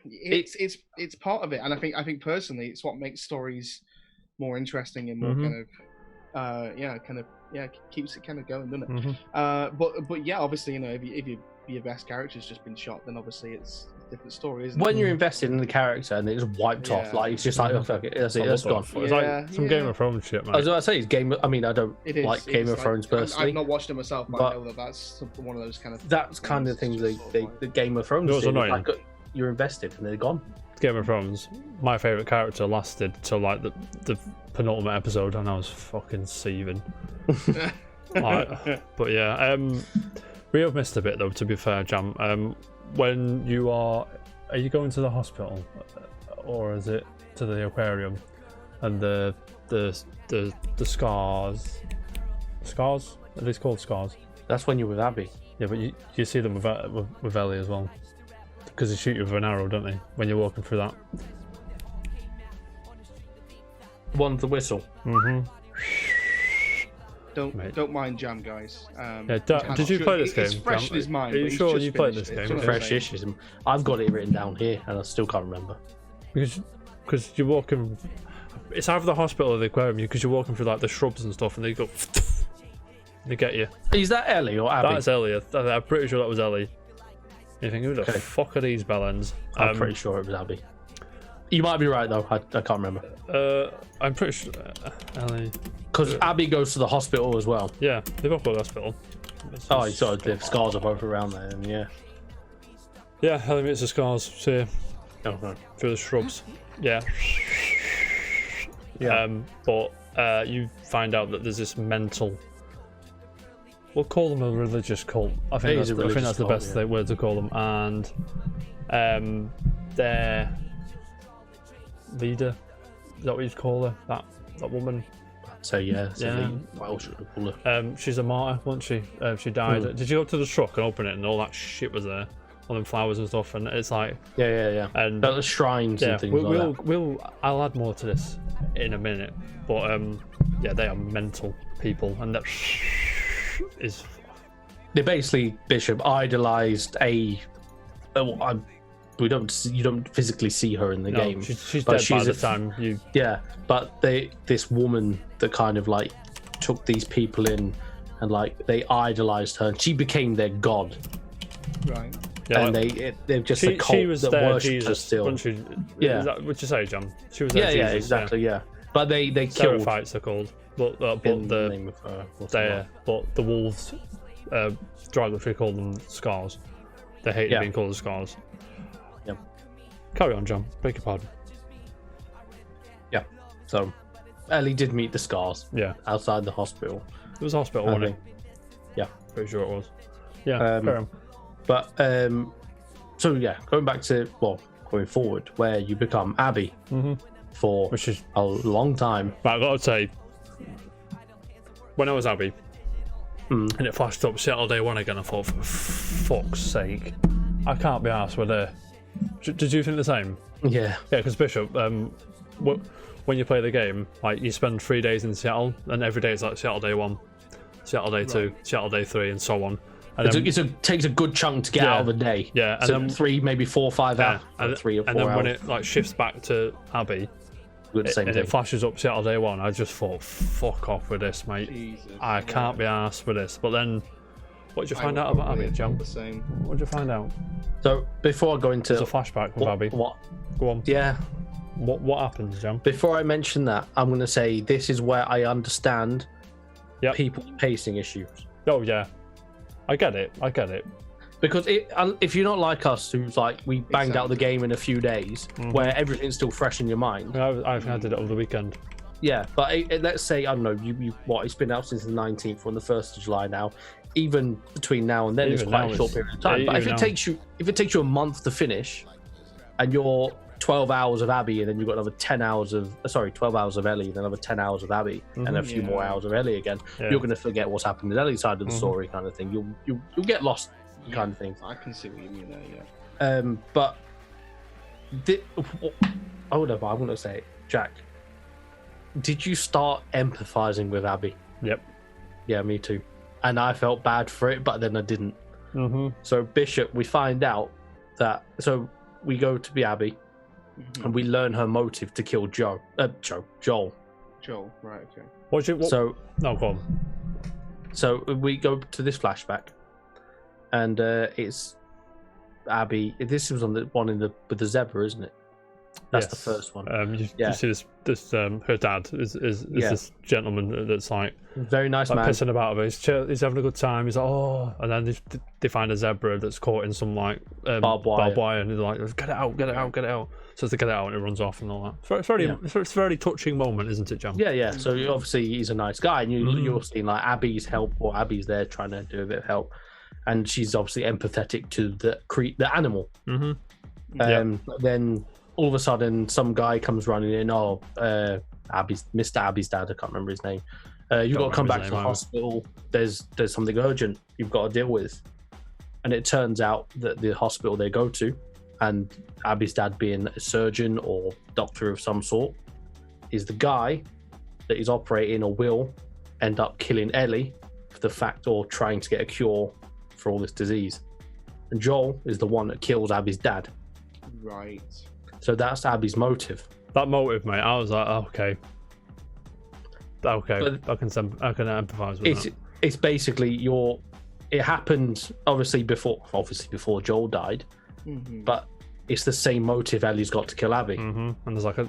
it's part of it, and I think personally, it's what makes stories more interesting and more keeps it kind of going, doesn't it? But yeah, obviously, if your best character's just been shot, then obviously it's a different story, isn't it? When you're invested in the character and it's wiped off, like it's just like okay, that's it, that's gone. It's like some Game of Thrones shit, man. I was about to say, it's Game. I mean, I don't like Game of Thrones personally. I've not watched it myself, but I know that's one of those kind of. That's kind of things the Game of Thrones. It was annoying. Like, you're invested and they're gone. Game of Thrones, my favourite character lasted till like the penultimate episode, and I was fucking seething. But yeah, we have missed a bit though. To be fair, Jam. When you are you going to the hospital, or is it to the aquarium? And the scars, are these called scars? That's when you're with Abby. Yeah, but you see them with Ellie as well. Because they shoot you with an arrow, don't they? When you're walking through that. One's the whistle. Don't mind Jam, guys. Did you play this game? It's fresh in his mind. Are you sure you played this game? Fresh. I've got it written down here, and I still can't remember. Because you're walking. It's either the hospital or the aquarium. Because you're walking through like the shrubs and stuff, and they go. They get you. Is that Ellie or Abby? That's Ellie. I'm pretty sure that was Ellie. You think, who the fuck are these bellends? I'm pretty sure it was Abby. You might be right though. I can't remember. I'm pretty sure Ellie. Because Abby goes to the hospital as well. Yeah, they both go to the hospital. So the scars are both around there, and yeah. Yeah, Ellie meets the scars. See, no. Through the shrubs. Yeah. Yeah. But you find out that there's this mental we'll call them a religious cult. I think that's the best word to call them. And their leader, is that what you'd call her? That woman. So what else should we call her? She's a martyr, wasn't she? She died. Did you go up to the truck and open it and all that shit was there? All them flowers and stuff, and it's like and the shrines and things like that. I'll add more to this in a minute, but they are mental people, and that is. They basically Bishop idolized you don't physically see her in the game. She's dead by the time you. Yeah, but this woman that kind of like took these people in, and like they idolized her, and she became their god. Right. Yeah, and they're just a cult that worshipped her still. Would you say, John? She was their Jesus, exactly. Yeah, but they killed. Seraphites are called, but the name of her. But the wolves, derogatory call them scars. They hate being called the scars. Yep. Carry on, John. Beg your pardon. Yeah. So, Ellie did meet the scars. Yeah. Outside the hospital. It was a hospital, wasn't it? Yeah. Pretty sure it was. Yeah. Fair enough. But going back to going forward, where you become Abby for which is a long time. But I gotta say, when I was Abby, and it flashed up Saturday 1 again, I thought, for fuck's sake, I can't be arsed with her. Did you think the same? Yeah. Yeah, because Bishop, when you play the game, like you spend 3 days in Seattle, and every day is like Seattle Day 1, Seattle Day 2, Seattle Day 3, and so on. And it takes a good chunk to get out of the day. Yeah, and so then 3, maybe 4 or 5 hours. And 3 or 4 and then hours. when it like shifts back to Abby, it flashes up Seattle Day 1, I just thought, fuck off with this, mate. Jesus, I can't be arsed with this. But then, what did you find out about Abby, John? What did you find out? So before I go into there's a flashback with Abby. What? Go on. Yeah. What happens, John? Before I mention that, I'm going to say this is where I understand people's pacing issues. Oh yeah, I get it. Because if you're not like us, who's like we banged out the game in a few days, where everything's still fresh in your mind. I did it over the weekend. Yeah, but let's say I don't know it's been out since the 19th or the 1st of July now. Even between now and then, it's quite a short period of time. But if it takes you a month to finish, and you're 12 hours of Abby, and then you've got another 12 hours of Ellie, and then another 10 hours of Abby, and a few more hours of Ellie again, you're going to forget what's happened in Ellie's side of the story, kind of thing. You'll get lost, kind of thing. I can see what you mean there. Yeah. But I want to say, Jack, did you start empathizing with Abby? Yep. Yeah, me too. And I felt bad for it, but then I didn't. So Bishop, we find out that we go to be Abby, and we learn her motive to kill Joel. Joel, right? Okay. No, go on. So we go to this flashback, and it's Abby. This was on the one with the zebra, isn't it? That's the first one. You see this her dad is this gentleman that's like very nice man, pissing about with her. He's having a good time. He's like, oh, and then they find a zebra that's caught in some like barbed wire, and they're like, get it out. So they get it out and it runs off and all that. It's a very touching moment, isn't it, John? Yeah. So obviously he's a nice guy, and you're seeing like Abby's help, or Abby's there trying to do a bit of help, and she's obviously empathetic to the animal. Then all of a sudden, some guy comes running in. Mr. Abby's dad. I can't remember his name. You've got to come back to the hospital. There's something urgent you've got to deal with. And it turns out that the hospital they go to, and Abby's dad being a surgeon or doctor of some sort, is the guy that is operating or will end up killing Ellie for the fact, or trying to get a cure for all this disease. And Joel is the one that kills Abby's dad. Right. So that's Abby's motive. That motive, mate. I was like, okay, but I can empathise with that. It's basically it happened obviously before Joel died, but it's the same motive Ellie's got to kill Abby. And there's like I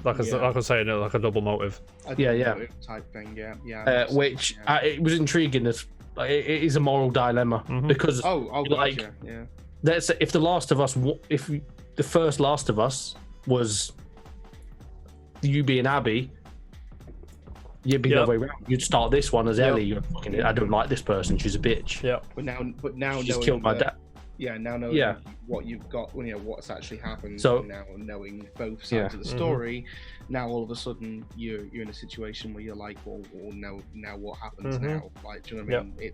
was saying, like a double motive. Motive type thing, yeah. Which it was intriguing. It is a moral dilemma because let's say if the first Last of Us was you being Abby, You'd be the other way around. You'd start this one as Ellie. You're fucking, I don't like this person. She's a bitch. Yeah. But now she just killed my dad. Yeah, now knowing what you've got, what's actually happened, so, now knowing both sides of the story, now all of a sudden you're in a situation where you're like, well now what happens now? Like, do you know what I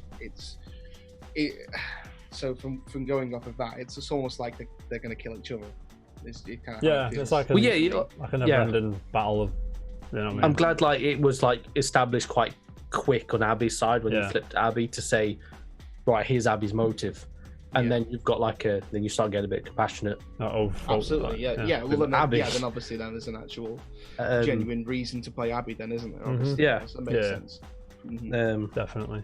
mean? So from going off of that, it's almost like they're going to kill each other. It's like a never-ending battle of. You know what I mean? I'm glad like it was like established quite quick on Abby's side when you flipped Abby to say, right, here's Abby's motive. And then you've got then you start getting a bit compassionate. Absolutely, yeah. Well, then obviously there's an actual genuine reason to play Abby, then, isn't there? Obviously, that makes sense. Definitely.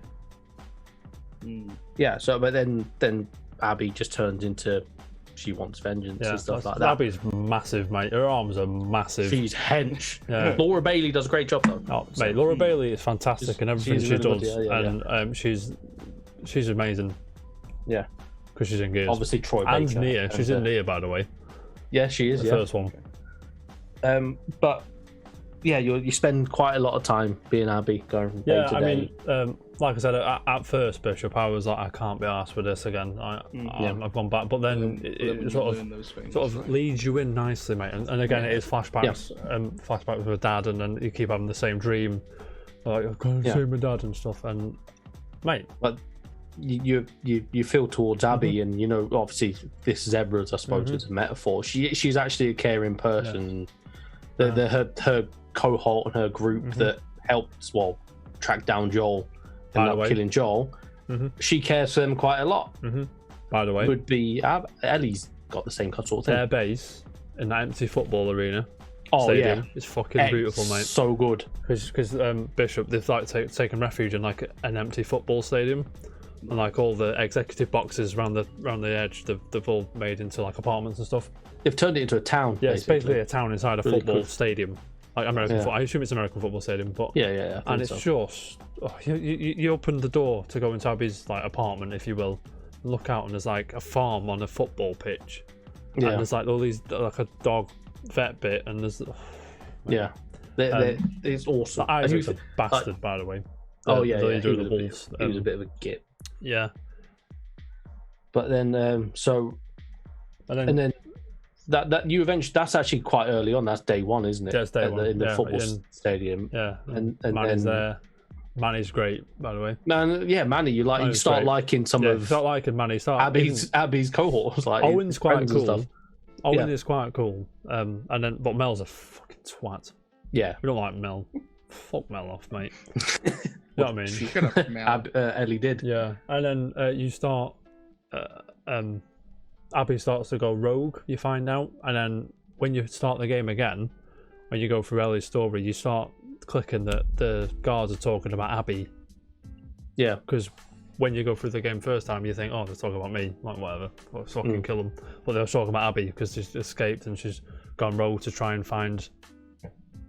Yeah. So, but then Abby just turns into she wants vengeance and stuff like that. Abby's massive, mate. Her arms are massive. She's hench. Yeah. Laura Bailey does a great job though. Oh, mate, Laura Bailey is fantastic in everything she does, and she's amazing. Yeah. Because she's in Gears. Obviously, Troy Baker. And Nia. She's in Nia, by the way. Yeah, she is. The first one. But yeah, you spend quite a lot of time being Abby, going from day to day. mean, like I said, at first, Bishop, I was like, I can't be arsed with this again. I've gone back, but then it sort of leads you in nicely, mate. And again, it is flashbacks, flashbacks with her dad, and then you keep having the same dream, like I'm going to see my dad and stuff. And mate, but you feel towards Abby, and obviously this Zebra's, I suppose, it's a metaphor. She's actually a caring person. Her cohort and her group that helped track down Joel and not killing Joel. She cares for them quite a lot. By the way, would be Ellie's got the same sort of thing. Their base in that empty football arena. Oh stadium, it's fucking beautiful, mate. So good. Because Bishop, they've like taken refuge in like an empty football stadium. And like all the executive boxes around the edge, they've all made into like apartments and stuff. They've turned it into a town. Yeah, it's basically a town inside a football stadium, like American football. I assume it's American football stadium, but and it's just you open the door to go into Abby's like apartment, if you will, and look out, and there's like a farm on a football pitch, and there's like all these like a dog vet bit, and there's it's awesome. Isaac's a bastard, by the way. The leader of the Wolves. He was a bit of a git. Yeah. But then, and then that you eventually, that's actually quite early on. That's day one, isn't it? That's day one. In the football stadium. Yeah. And Manny's there. Manny's great, by the way. Manny. You start liking some of. You start liking Manny. Abby's cohort. Like Owen's quite cool. Owen is quite cool. But Mel's a fucking twat. Yeah. We don't like Mel. Fuck Mel off, mate. You know what I mean? Ellie did. Yeah. And then you start Abby starts to go rogue, you find out, and then when you start the game again, when you go through Ellie's story, you start clicking that the guards are talking about Abby. Yeah. Because when you go through the game first time, you think, oh, they're talking about me, like whatever, let's fucking kill them. But they're talking about Abby because she's escaped and she's gone rogue to try and find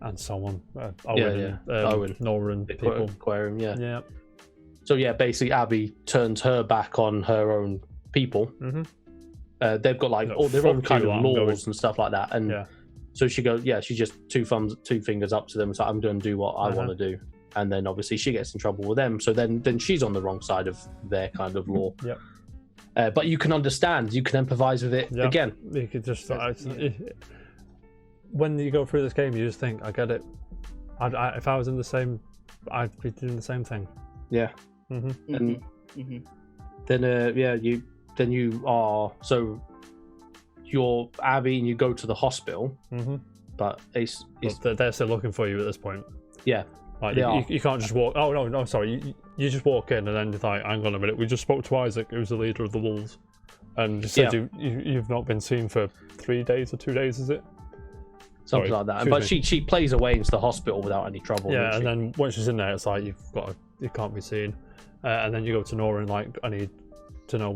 and someone Owen, Nora and people. Aquarium, yeah. So basically Abby turns her back on her own people. They've got like all their own kind of laws and stuff like that, and so she goes, she just two fingers up to them. So I'm going to do what I want to do, and then obviously she gets in trouble with them. So then she's on the wrong side of their kind of law. But you can understand, you can empathize with it again. You could just when you go through this game, you just think, I get it. If I was in the same, I'd be doing the same thing. Yeah. And then you are, so you're Abby and you go to the hospital, but they're still looking for you at this point. Yeah. Like you can't just walk. Oh no, sorry. You just walk in and then it's like, hang on a minute. We just spoke to Isaac, who's the leader of the Wolves, and just said you've not been seen for 3 days or 2 days, is it? Something like that. But she plays her way into the hospital without any trouble. Yeah, and then once she's in there, it's like you can't be seen. And then you go to Nora and like, I need to know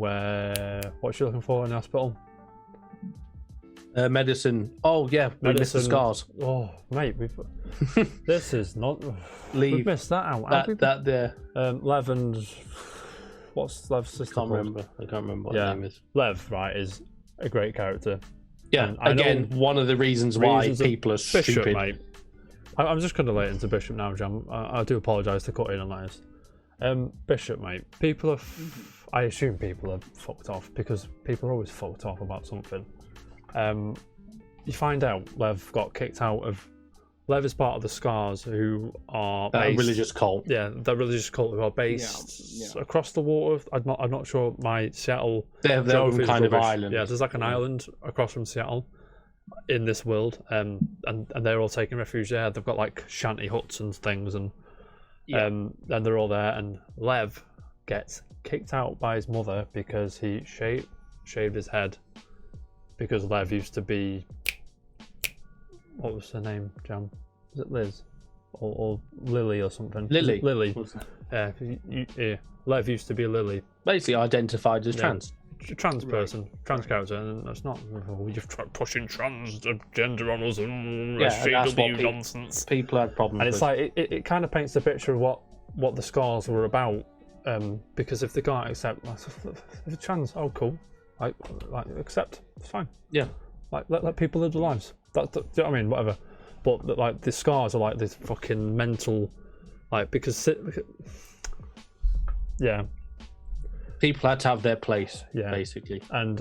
what's she looking for in the hospital? Medicine. Oh yeah, we missed the scars. Oh mate, this is not. We've missed that out. Lev and what's Lev's sister? I can't remember what her name is. Lev, right, is a great character. Yeah, again, one of the reasons why people are stupid. Mate. I'm just going to lay it into Bishop now, Jam. I do apologise to cut in on this. Bishop, mate, people are... I assume people are fucked off, because people are always fucked off about something. You find out Lev got kicked out of... Lev is part of the Scars, who are a based... religious cult. Yeah, the religious cult who are based across the water. I'm not sure my Seattle... They're geography is kind of rubbish. island. Yeah, there's like an island across from Seattle in this world, and they're all taking refuge there. They've got like shanty huts and things, and they're all there. And Lev gets kicked out by his mother because he shaved his head, because Lev used to be... What was her name, Jam? Was it Liz? Or Lily or something? Lily. Lily. Yeah. Lev used to be Lily. Basically identified as trans. Trans person, trans character, and that's not... You've tried pushing trans gender on us and SJW nonsense. People had problems and it's like, it kind of paints the picture of what the Scars were about, because if they can't accept... If it's trans, oh cool. Like accept, it's fine. Yeah. Like, let people live their lives. Do you know what I mean? Whatever. But like the Scars are like this fucking mental, like, because yeah, people had to have their place, basically. And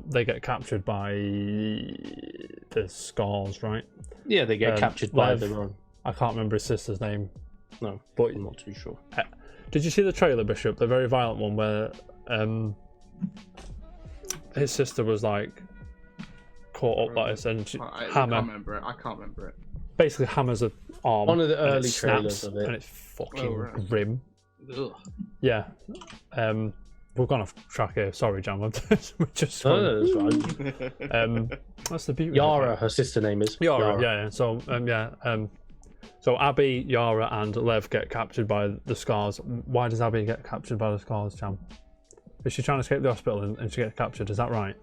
they get captured by the Scars, right? Yeah, they get captured by their own. I can't remember his sister's name. No, but I'm not too sure. Did you see the trailer, Bishop? The very violent one where his sister was like caught up like this, and Hammer. I can't remember it. Basically, Hammer's an arm. One of the early trailers of it, and it's fucking grim. Ugh. Yeah. We've gone off track here. Sorry, Jam. We're just. No, that's right. That's the beauty. Yara, her sister name is. Yara. Yeah. So so Abby, Yara, and Lev get captured by the Scars. Why does Abby get captured by the Scars, Jam? Is she trying to escape the hospital and she gets captured? Is that right?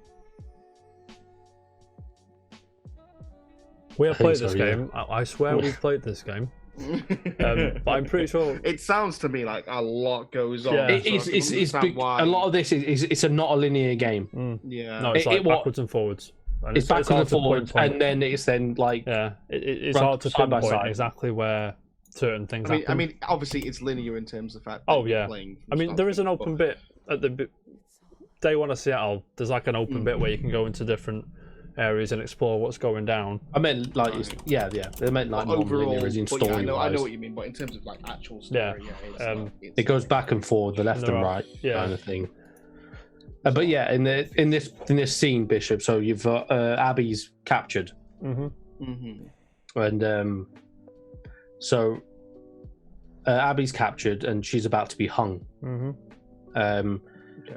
We have played this game. Yeah. I swear we've played this game. But I'm pretty sure it sounds to me like a lot goes on. Yeah. It's a lot of this is it's not a linear game. Yeah, no, it's like backwards and forwards. And it's backwards and forwards, and then it's then like it's hard to pinpoint exactly where certain things happen. I mean, obviously it's linear in terms of the fact. Playing I mean, there is an open bit at the day one of Seattle. There's like an open bit where you can go into different areas and explore what's going down. I meant like they meant like overall as in story. I know what you mean, but in terms of like actual story, it goes back and forward, the left and right kind of thing. But in this scene, Bishop. So you've got Abby's captured, and so Abby's captured and she's about to be hung. And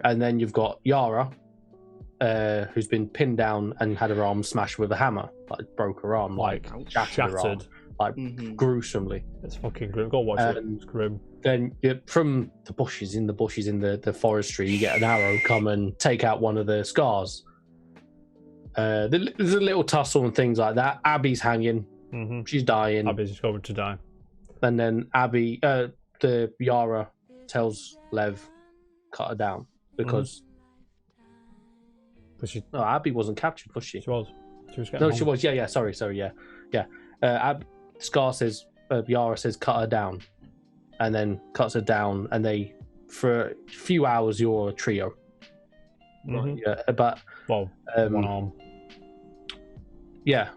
then you've got Yara, who's been pinned down and had her arm smashed with a hammer, like broke her arm, like shattered her arm, like gruesomely. It's fucking grim. Go watch it. It's grim. Then from the bushes in the forestry, you get an arrow come and take out one of the Scars. There's a little tussle and things like that. Abby's hanging. She's dying. Abby's going to die. And then Abby, the Yara tells Lev, cut her down because. No, Abby wasn't captured, was she? She was. She was getting No, she was. Yeah. Sorry. Yeah. Scar says, Yara says, cut her down, and then cuts her down, and they, for a few hours, you're a trio. Right. Yeah, but one arm. Yeah.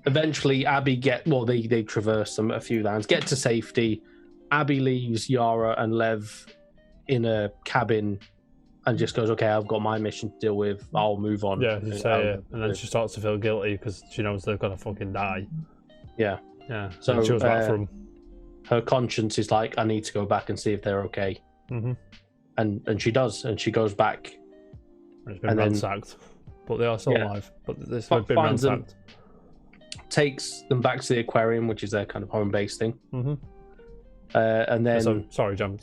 Eventually, Abby they traverse a few lands, get to safety. Abby leaves Yara and Lev in a cabin. And just goes, okay, I've got my mission to deal with. I'll move on. Yeah, you say it, and then she starts to feel guilty because she knows they're gonna fucking die. Yeah. So she goes back from. Her conscience is like, I need to go back and see if they're okay. And she does, and she goes back. And it's been ransacked, but they are still alive. But this has been ransacked. Takes them back to the aquarium, which is their kind of home base thing. And then, sorry, Jam.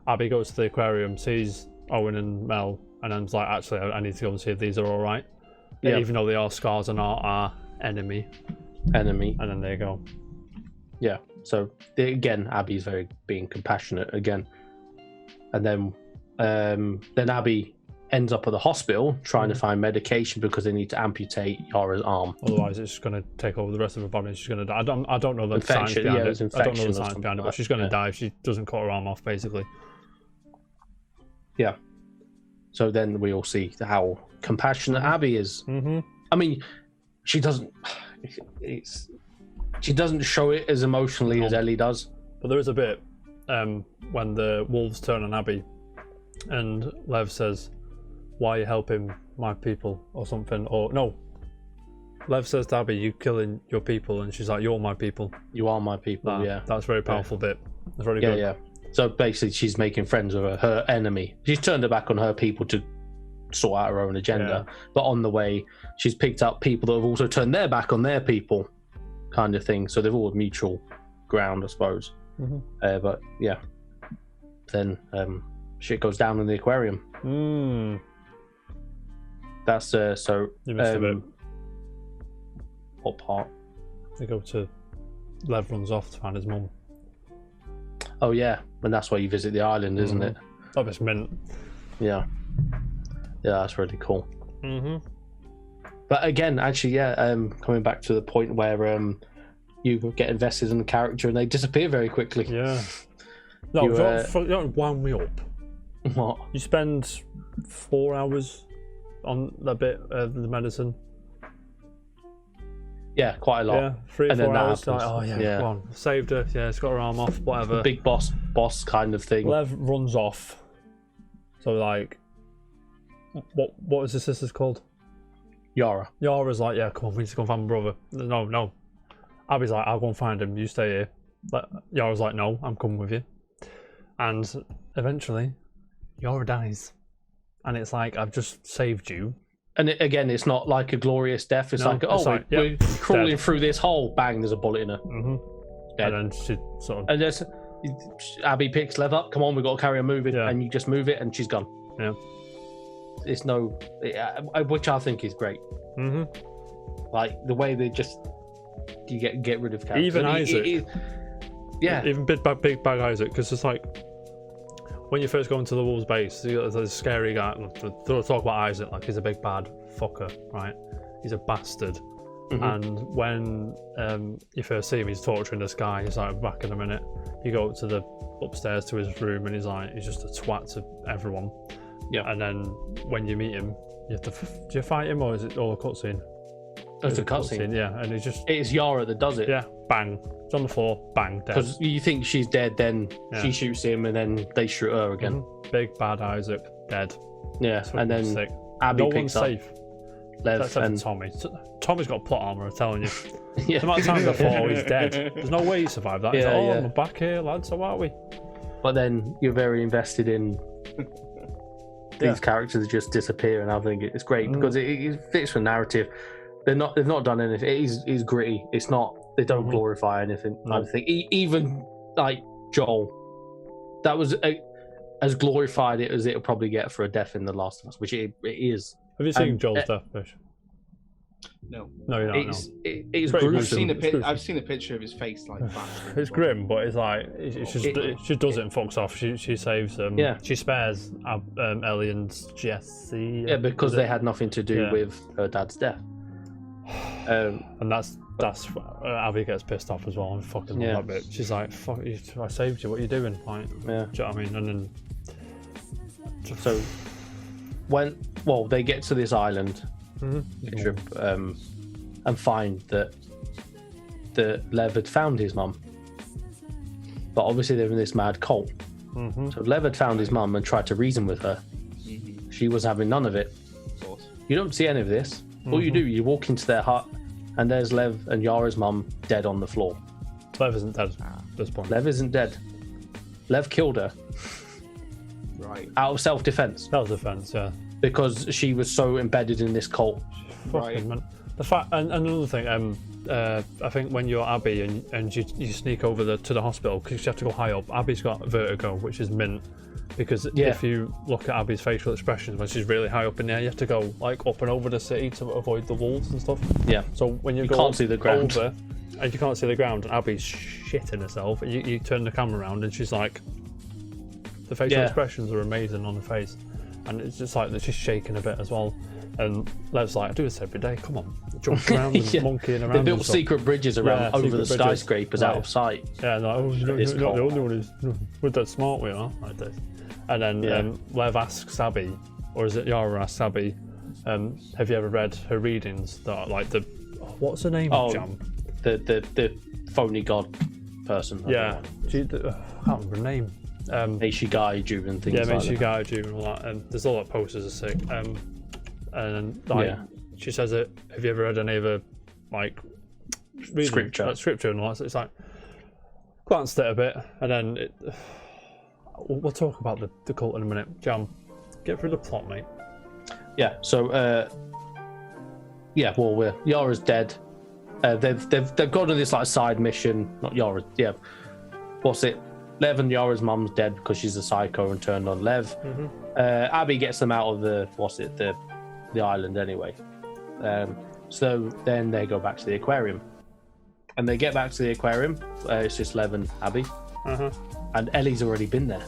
Abby goes to the aquarium, sees Owen and Mel, and then it's like, actually, I need to go and see if these are all right. Yeah. Even though they are Scars and are our enemy. And then there you go. Yeah. So again, Abby's being compassionate again. And then Abby ends up at the hospital trying to find medication because they need to amputate Yara's arm. Otherwise, it's just going to take over the rest of her body. She's going to die. I don't know the science Infection, behind yeah, it. it's I don't know the infection or science something behind it, like but she's going to that, die if she doesn't cut her arm off, basically. Yeah. So then we all see how compassionate Abby is. Mm-hmm. I mean, she doesn't show it as emotionally as Ellie does. But there is a bit when the wolves turn on Abby, and Lev says, "Why are you helping my people?" or something. Or no, Lev says to Abby, "You killing your people," and she's like, "You're my people." You are my people. Yeah, that's a very powerful bit. That's really good. Yeah. So basically, she's making friends with her enemy. She's turned her back on her people to sort out her own agenda. But on the way, she's picked up people that have also turned their back on their people, kind of thing. So they've all mutual ground, I suppose. Mm-hmm. But yeah, then shit goes down in the aquarium. That's so. You missed a bit. What part? They go to. Lev runs off to find his mum. Oh yeah, and that's why you visit the island, isn't it? That was mint. Yeah, that's really cool. Mm-hmm. But again, actually, coming back to the point where you get invested in the character and they disappear very quickly. Yeah. No, you don't wound me up. What? You spend 4 hours on that bit of the medicine. Yeah, quite a lot. Yeah, 3 or 4 hours. Like, oh yeah, come on, saved her. Yeah, it's got her arm off. Whatever. Big boss kind of thing. Lev runs off. So like, what was his sister's called? Yara. Yara's like, yeah, come on, we need to go and find my brother. No. Abby's like, I'll go and find him. You stay here. Yara's like, no, I'm coming with you. And eventually, Yara dies, and it's like, I've just saved you. And it's not like a glorious death. It's we're crawling dead through this hole. Bang! There's a bullet in her. Mm-hmm. Dead. And then she sort of. And there's Abby picks Lev up. Come on, we've got to carry her moving. Yeah. And you just move it, and she's gone. Yeah. It's which I think is great. Mm-hmm. Like the way they just you get rid of characters. Even Isaac. Yeah. Even big bag Isaac, because it's like. When you first go into the Wolves base, there's a scary guy. They'll talk about Isaac like he's a big bad fucker, right? He's a bastard. Mm-hmm. And when you first see him, he's torturing this guy. He's like, back in a minute. You go up to the upstairs to his room, and he's just a twat to everyone. Yeah. And then when you meet him, you have to. Do you fight him, or is it all a cutscene? It's a cutscene. Yeah, and it's Yara that does it. Yeah, bang. It's on the floor, bang, dead. Because you think she's dead, then she shoots him, and then they shoot her again. Mm-hmm. Big bad Isaac, dead. Yeah, and then sick. Abby no picks one's up safe. Lev and Tommy. Tommy's got plot armor, I'm telling you. Yeah. The amount of times I thought, oh, he's dead. There's no way he survived that. He's like, I'm back here, lads, so are we? But then you're very invested in these characters just disappear, and I think it's great because it fits the narrative. They've not done anything. It is gritty. It's not. They don't glorify anything. I think even like Joel, that was as glorified it as it'll probably get for a death in The Last of Us, which it is. Have you seen Joel's death, Bish? No. No, you're not. It's gruesome. I've seen a picture of his face like that. It's grim, but it's like she does it and fucks off. She saves them. Yeah. She spares Ellie and Jesse. Yeah, because they had nothing to do with her dad's death. And that's Abby gets pissed off as well. I fucking love that bit. She's like, "Fuck you! I saved you. What are you doing?" Like, do you know what I mean? And then so they get to this island, trip, and find that Lev had found his mum, but obviously they're in this mad cult. So Lev had found his mum and tried to reason with her. She was having none of it. Of course. You don't see any of this. All you do, you walk into their hut, and there's Lev and Yara's mum dead on the floor. Lev isn't dead at this point. Lev isn't dead. Lev killed her. Right. Out of self-defense. Self-defense, yeah. Because she was so embedded in this cult. Fucking man. The fact, and another thing, I think when you're Abby and you sneak over to the hospital because you have to go high up. Abby's got vertigo, which is mint. Because if you look at Abby's facial expressions when she's really high up in the air, you have to go like up and over the city to avoid the walls and stuff. Yeah. So when you go can't see the ground, over, and you can't see the ground, and Abby's shitting herself, and you turn the camera around, and she's like, the facial expressions are amazing on the face. and it's just like she's shaking a bit as well. And Lev's like, I do this every day. Come on, jumping around and monkeying around. They built secret bridges around over the skyscrapers out of sight. Yeah, like, oh, you're not the only one. We're that smart, we are. Like this. And then Lev asks Abby, or is it Yara asks Abby, have you ever read her readings? That like what's her name? Jam? The phony god person. Yeah, I can't remember her name. Meishi Gaiju and things. Yeah, like Meishi Gaiju and all that. And there's all that posters are sick. And like she says it. Have you ever read any of her like scripture and all that? So it's like glanced at it a bit, and then we'll talk about the cult in a minute. Jam, get through the plot, mate. Yeah. So Yara's dead. They've gone on this like side mission. Not Yara. Yeah. What's it? Lev and Yara's mum's dead because she's a psycho and turned on Lev. Abby gets them out of the island anyway. So then they go back to the aquarium, and they get back to the aquarium. It's just Lev and Abby, and Ellie's already been there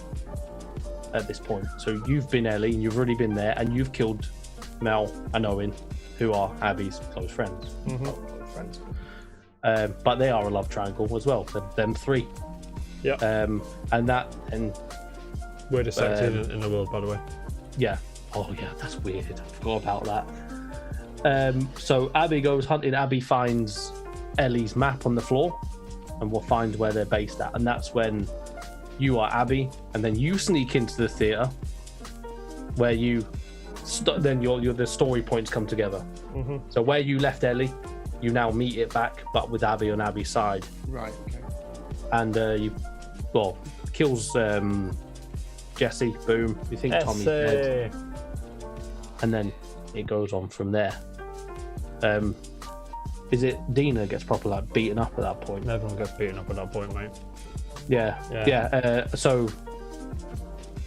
at this point. So you've been Ellie, and you've already been there, and you've killed Mel and Owen, who are Abby's close friends. But they are a love triangle as well. Them three. Yeah. And weirdest acting in the world, by the way. Yeah. Oh yeah, that's weird. I forgot about that. So Abby goes hunting. Abby finds Ellie's map on the floor, and we'll find where they're based at. And that's when you are Abby, and then you sneak into the theater, where you then the story points come together. So where you left Ellie, you now meet it back, but with Abby on Abby's side. Right. Okay. And kills Jesse. Boom. You think Tommy's dead. And then it goes on from there. Is it Dina gets properly like beaten up at that point? Everyone gets beaten up at that point, mate. Yeah.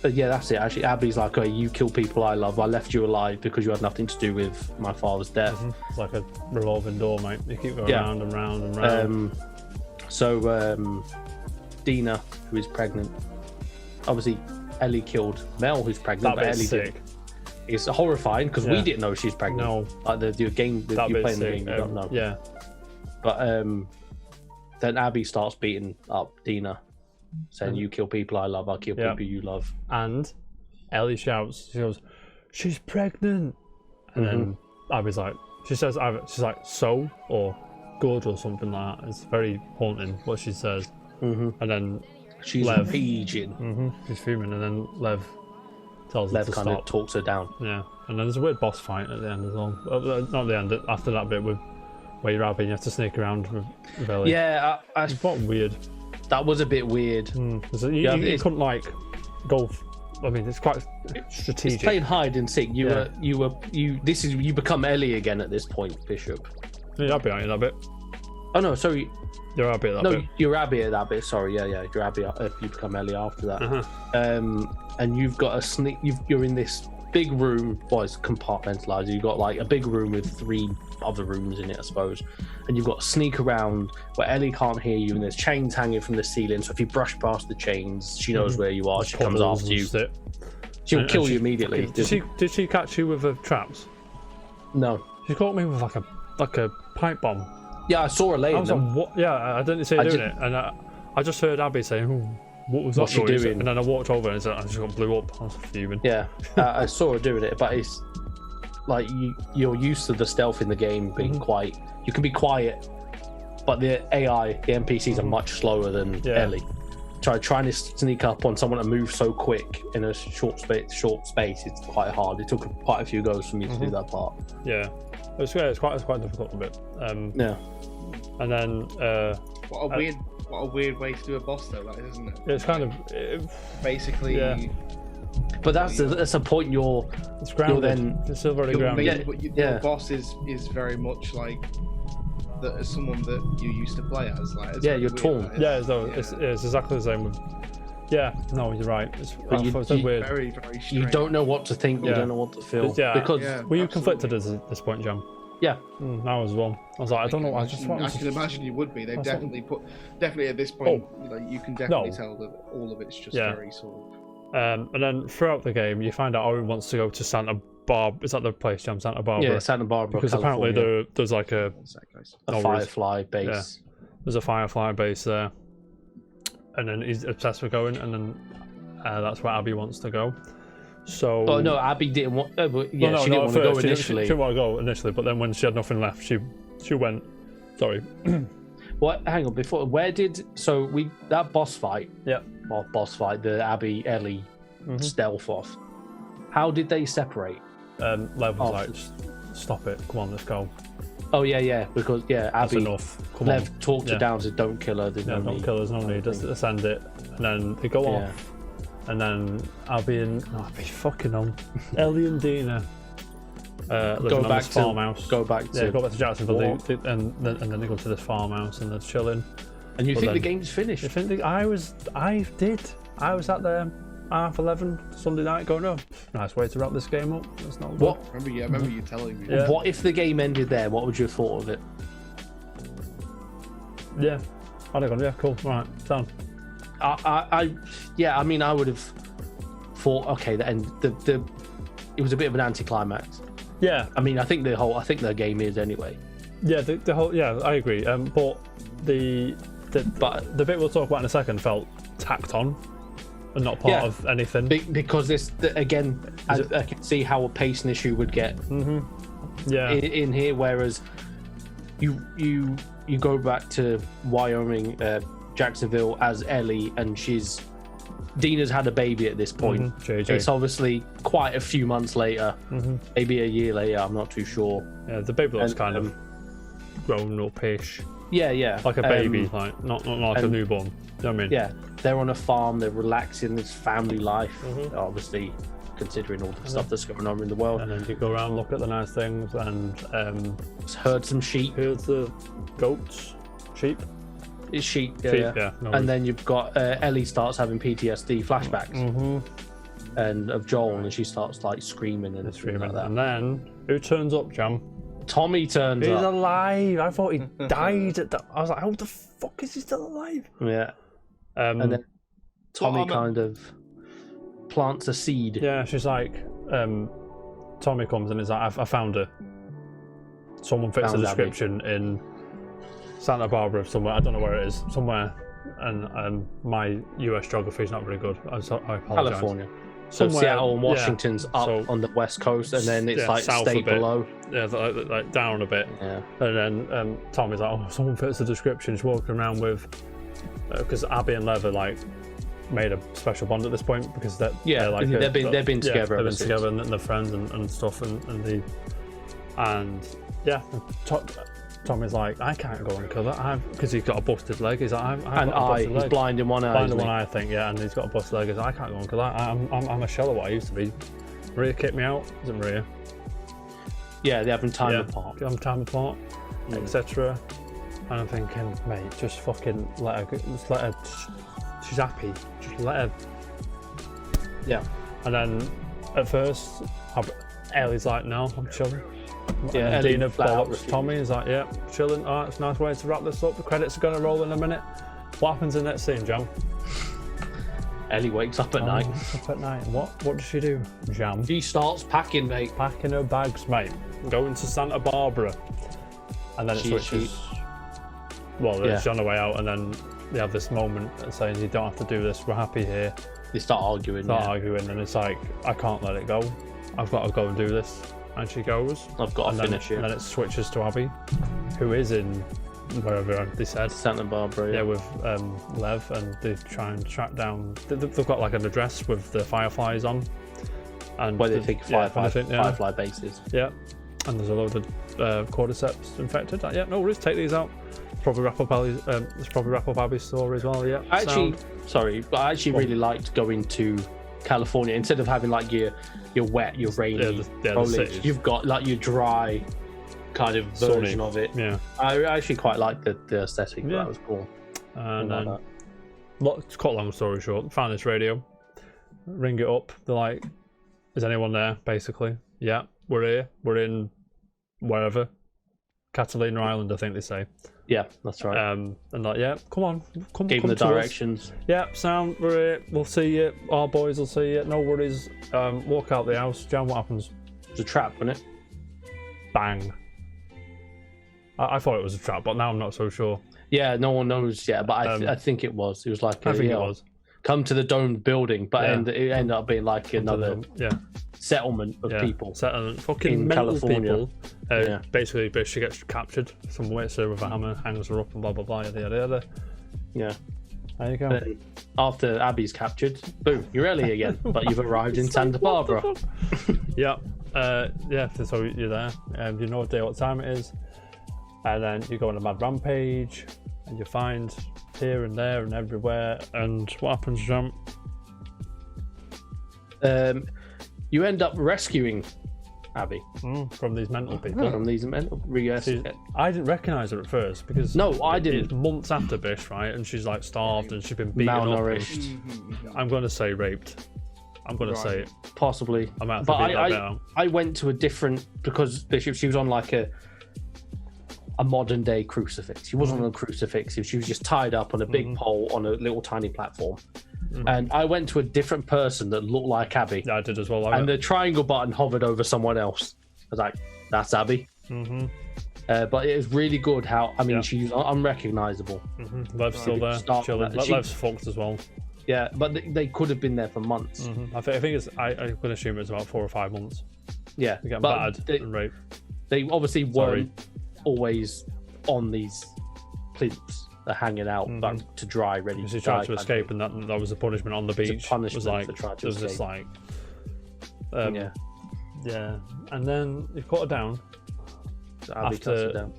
That's it. Actually, Abby's like, "Oh, you kill people I love. I left you alive because you had nothing to do with my father's death." It's like a revolving door, mate. You keep going round and round and round. Dina, who is pregnant, obviously Ellie killed Mel, who's pregnant, but Ellie didn't. It's horrifying because we didn't know she's pregnant. No, like the game that you're playing the game, you don't know. Yeah, but then Abby starts beating up Dina, saying, "You kill people I love, I kill people you love." And Ellie shouts, she goes, "She's pregnant!" And then Abby's like, she's like, "So?" or "Good," or something like that. It's very haunting what she says. And then she's raging. She's fuming, and then Lev tells her to stop. Of talks her down. Yeah, and then there's a weird boss fight at the end as well. Not the end, after that bit where you're Abby and you have to sneak around with Ellie. Yeah, it's quite weird. That was a bit weird. You couldn't like go. I mean, it's quite strategic. It's playing hide and seek. You become Ellie again at this point, Bishop. You're Abby, aren't you, that bit? Oh no, sorry. You're Abby at that bit. No, you're Abby at that bit. Sorry, yeah. You're Abby. You become Ellie after that. And you've got a sneak. You're in this big room. Well, it's compartmentalized. You've got like a big room with 3 other rooms in it, I suppose. And you've got to sneak around where Ellie can't hear you, and there's chains hanging from the ceiling. So if you brush past the chains, she knows where you are. She comes after you. She'll kill you immediately. Did she catch you with her traps? No. She caught me with like a pipe bomb. Yeah, I saw her laying. I was like, what? Yeah, I didn't see her doing it, and I just heard Abby saying, "What was that noise?" And then I walked over and I just got blew up. I was fuming. Yeah, I saw her doing it, but it's like you're used to the stealth in the game being quite. You can be quiet, but the AI, the NPCs are much slower than Ellie. Trying to sneak up on someone to move so quick in a short space, it's quite hard. It took quite a few goes for me to do that part. Yeah. It's quite difficult a bit. And then what a weird way to do a boss though, that is, isn't it? It's kind of basically. Yeah. But that's a point you're grounded. It's still very grounded. Your boss is very much like someone that you used to play as. Like, you're torn. It's exactly the same with. Yeah, no, you're right. It's weird. Very, very strange. You don't know what to think. You don't know what to feel. Were you conflicted at this point, Jam? Yeah. I was as well. I was like, I don't know. I can imagine you would be. They've definitely at this point. You can definitely tell that all of it's just very sort of. And then throughout the game, you find out Owen wants to go to Santa Barbara. Is that the place, Jam? Santa Barbara? Yeah, Santa Barbara, because California. apparently there's like a Firefly base. Yeah, there's a Firefly base there. And then he's obsessed with going, and then that's where Abby wants to go. So. Oh no, Abby didn't want. She didn't want to go initially. She didn't want to go initially, but then when she had nothing left, she went. Sorry. What? Hang on. Before, where did that boss fight? Yeah. Or boss fight, the Abby Ellie stealth off. How did they separate? Lev was like, "Stop it! Come on, let's go." Oh yeah, because Abby. That's enough. Come Lev on. talked her down, said, "Don't kill her." Don't kill her. There's no need. Just send it, and then they go off, and then Abby fucking on. Ellie and Dina. Go back to farmhouse. Go back to Jacksonville, and then they go to this farmhouse and they're chilling. And you think the game's finished? I was at there 11:30 Sunday night going, "Oh, nice way to wrap this game up." That's not what. I remember you telling me. Yeah. What if the game ended there? What would you have thought of it? Yeah, I'd have gone, yeah, cool, right, done. I mean, I would have thought, okay, the end. It was a bit of an anticlimax. Yeah, I mean, I think the game is anyway. Yeah, the whole. Yeah, I agree. But the bit we'll talk about in a second felt tacked on and not part of anything. Because I can see how a pacing issue would get. Yeah. In here, whereas you go back to Wyoming, Jacksonville as Ellie, and Dina's had a baby at this point. JJ. It's obviously quite a few months later, maybe a year later. I'm not too sure. Yeah, the baby looks kind of grown up-ish. Yeah. Like a baby, like not like a newborn. You know what I mean? Yeah, they're on a farm. They're relaxing. This family life, obviously, considering all the stuff that's going on in the world. And then you go around, look at the nice things, and herd some sheep. Here's the goats, sheep. It's sheep, yeah. No and then you've got Ellie starts having PTSD flashbacks, and of Joel, and she starts like screaming and screaming like that. And then who turns up, Jam? Tommy turns up. He's alive. I thought he died. I was like, how the fuck is he still alive? Yeah. And then Tommy kind of plants a seed. Yeah, she's like, Tommy comes and is like, I found her. Someone fits the description in Santa Barbara somewhere. I don't know where it is. Somewhere. And my US geography is not very good. I apologize. California. So somewhere, Seattle and Washington's up on the west coast, and then it's like state below. Yeah, like down a bit. Yeah. And then Tommy's like, oh, someone fits the description. She's walking around with, because Abby and Lev are like made a special bond at this point because they're like they've been together. They've been together and they're friends and stuff Tommy's like, I can't go and kill her because he's got a busted leg. He's like, he's blind in one eye. Blind in one eye, I think, yeah, and he's got a busted leg. He's like, I can't go and kill her. I'm a shell of what I used to be. Maria kicked me out, isn't Maria? Yeah, they're having time apart. Etc. And I'm thinking, mate, just fucking let her. She's happy. Just let her. Yeah. And then at first, Ellie's like, no, I'm chilling. Yeah, and Dina bollocks Tommy. He's like, yeah, chilling. All right, it's a nice way to wrap this up. The credits are going to roll in a minute. What happens in the next scene, Jam? Ellie wakes up at night. What does she do, Jam? She starts packing, mate. Packing her bags, mate. Going to Santa Barbara. And then it switches. She's on her way out, and then they have this moment saying, you don't have to do this. We're happy here. They start arguing. And it's like, I can't let it go. I've got to go and do this. And she goes, I've got to finish it. And then it switches to Abby, who is in wherever they said. Santa Barbara, yeah. With Lev, and they try and track down. They've got like an address with the fireflies on. And where they think firefly bases. Yeah. And there's a load of cordyceps infected. Yeah, no worries, take these out. Probably wrap up Abby's story as well, yeah. I actually really liked going to California instead of having like your wet, your rainy foliage. You've got like your dry kind of version of it. Yeah, I actually quite liked the aesthetic. Yeah. That was cool. And then, to cut a long story short, found this radio, ring it up. They're like, "Is anyone there?" Basically, yeah, we're here. We're in wherever, Catalina Island, I think they say. Yeah, that's right. And like, yeah, come Gave them the to us. directions. Yeah, sound, we're here. We'll see you. Our boys will see you. No worries. Walk out the house. Jan, what happens? It's a trap, wasn't it? Bang. I thought it was a trap, but now I'm not so sure. Yeah, no one knows yet, but I think it was. It was like I think it was. Come to the domed building, but Yeah. it ended up being like another settlement of people. Settlement. Fucking in mental California. people. Basically, Bish, she gets captured. Some waits her with a hammer, hangs her up, and blah blah blah. Yada yada yada. Yeah. There you go. Then after Abby's captured, boom, you're Ellie again, but you've arrived in Santa Barbara. Yeah. So you're there. You know what time it is, and then you go on a mad rampage, and you find here and there and everywhere. And what happens, Jump? You end up rescuing Abby From these mental people. from these mental. I didn't recognise her at first because No, I didn't. It's months after Bish, right? And she's like starved and she's been beaten Malnourished. up. I'm going to say raped. I'm going to say it. Possibly. I'm out to But beat that bit out. I went to a different, because Bishop, she was on like a modern day crucifix. She wasn't on a crucifix. She was just tied up on a big pole on a little tiny platform. And I went to a different person that looked like Abby. Yeah, I did as well. And the triangle button hovered over someone else. I was like, that's Abby. But it was really good how, I mean, she's unrecognizable. Lev's still there. Start Chilling. with that. Lev's fucked as well. Yeah, but they could have been there for months. I think it's. I'm going to assume it's about 4 or 5 months. Yeah, They're getting but battered and raped. they obviously weren't always on these plinths. They're hanging out back to dry, ready Because to he tried die, to escape, and that was the punishment on the beach. It's a punishment was like, for trying to there was this escape. like, yeah, and then you cut her down. So Abby cuts it down.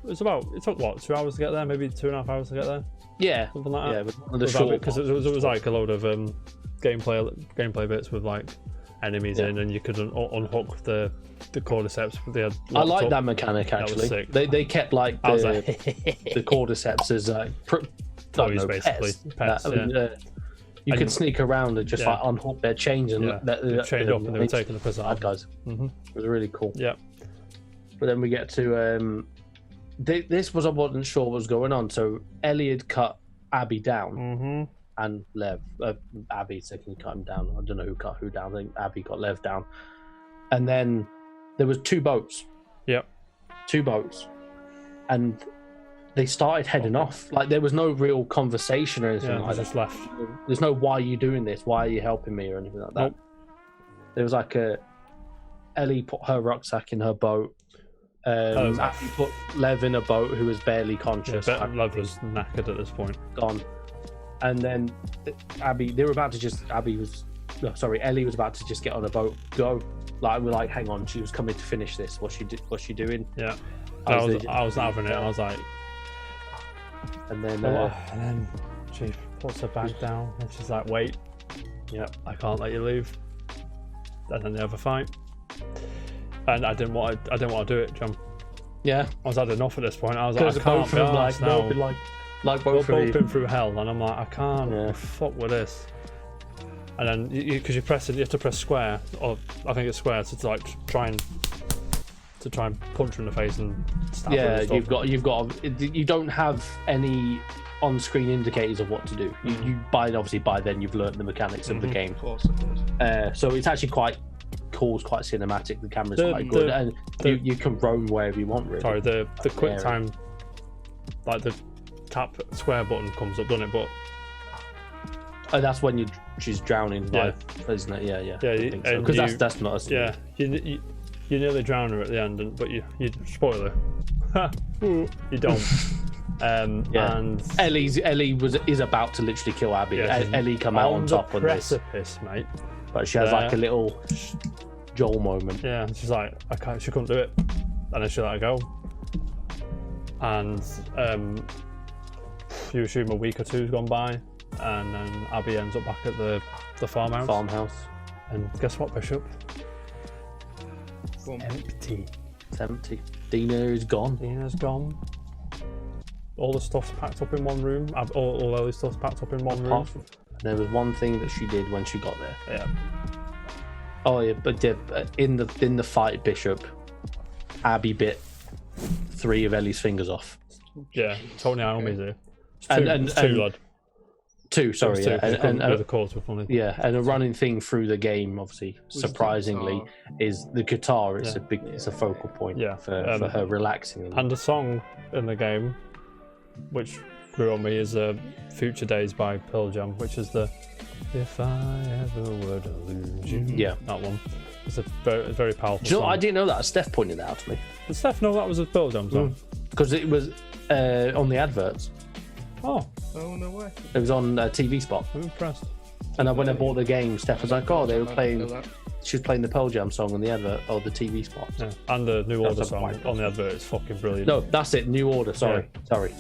It took what, 2 hours to get there, maybe 2.5 hours to get there, Yeah, something like that. yeah, but one of the short Because it was like a load of gameplay bits with like enemies in, and you could unhook the cordyceps. They had I like laptop. that mechanic That was actually. sick. They kept like I was the like, the cordyceps as toys basically. Pets, you And can sneak around and just like unhook their chains and they chained up and they were taking the piss out. bad guys. It was really cool. Yeah. But then we get to this was, I wasn't sure what was going on. So Ellie had cut Abby down, and Lev, Abby second cut him down. I don't know who cut who down. I think Abby got Lev down, and then there was 2 boats. Yep. 2 boats, and they started heading off. Like there was no real conversation or anything like just that. left. There's no why are you doing this? Why are you helping me or anything like that. Nope. There was like Ellie put her rucksack in her boat. Abby put Lev in a boat who was barely conscious. Lev was knackered at this point. Gone. And then Ellie was about to just get on a boat, go. Like we're like, hang on, she was coming to finish this. What's she doing? Yeah. I was having it. I was like, and then she puts her bag down and she's like, wait, I can't let you leave. And then they have a fight. And I didn't want to do it, John. Yeah. I was had enough at this point. I was like, I both can't be of them arsed now. Like We've both both been through hell, and I'm like, I can't Yeah. fuck with this. And then because you have to press square, or I think it's square, to like try and punch her in the face and stab her. Yeah, and stuff. you've got. You don't have any on-screen indicators of what to do. You by then you've learned the mechanics of the game. Of course. So it's actually quite cool, it's quite cinematic. The camera's quite good, and you can roam wherever you want. Really. Sorry, the quick time, like the tap square button comes up, doesn't it? But that's when she's drowning, isn't it? Yeah. Yeah, because that's not a yeah. You nearly drown her at the end, but you spoiler. You don't. And Ellie is about to literally kill Abby. Yeah, Ellie come out on top of this, precipice, mate. but she has like a little Joel moment. Yeah, she's like, she couldn't do it, and then she let her go. And you assume a week or two's gone by, and then Abby ends up back at the farmhouse. And guess what, Bishop? Empty. It's empty. Dina is gone. Dina's gone. All the stuff's packed up in one room. All Ellie's stuff's packed up in one room. There was one thing that she did when she got there. Yeah. Oh yeah, but in the fight, Bishop, Abby bit 3 of Ellie's fingers off. Yeah, Tony Iommi's here. And two, lad. Two, sorry, yeah, and the chords were funny. Yeah, and a running thing through the game, obviously, surprisingly, is the guitar. It's it's a focal point for her relaxing. And the song in the game, which grew on me, is "Future Days" by Pearl Jam, which is the "If I Ever Were to Lose You." Yeah, that one. It's a very powerful. Do you know, song. I didn't know that. Steph pointed that out to me. Did Steph know that was a Pearl Jam song? Because it was on the adverts. Oh no way! It was on a TV spot. I'm impressed. And when I bought the game, Steph was like, "Oh, they were playing." She was playing the Pearl Jam song on the advert or the TV spot. Yeah. And the New Order song on the advert is fucking brilliant. No, that's it. New Order. Sorry,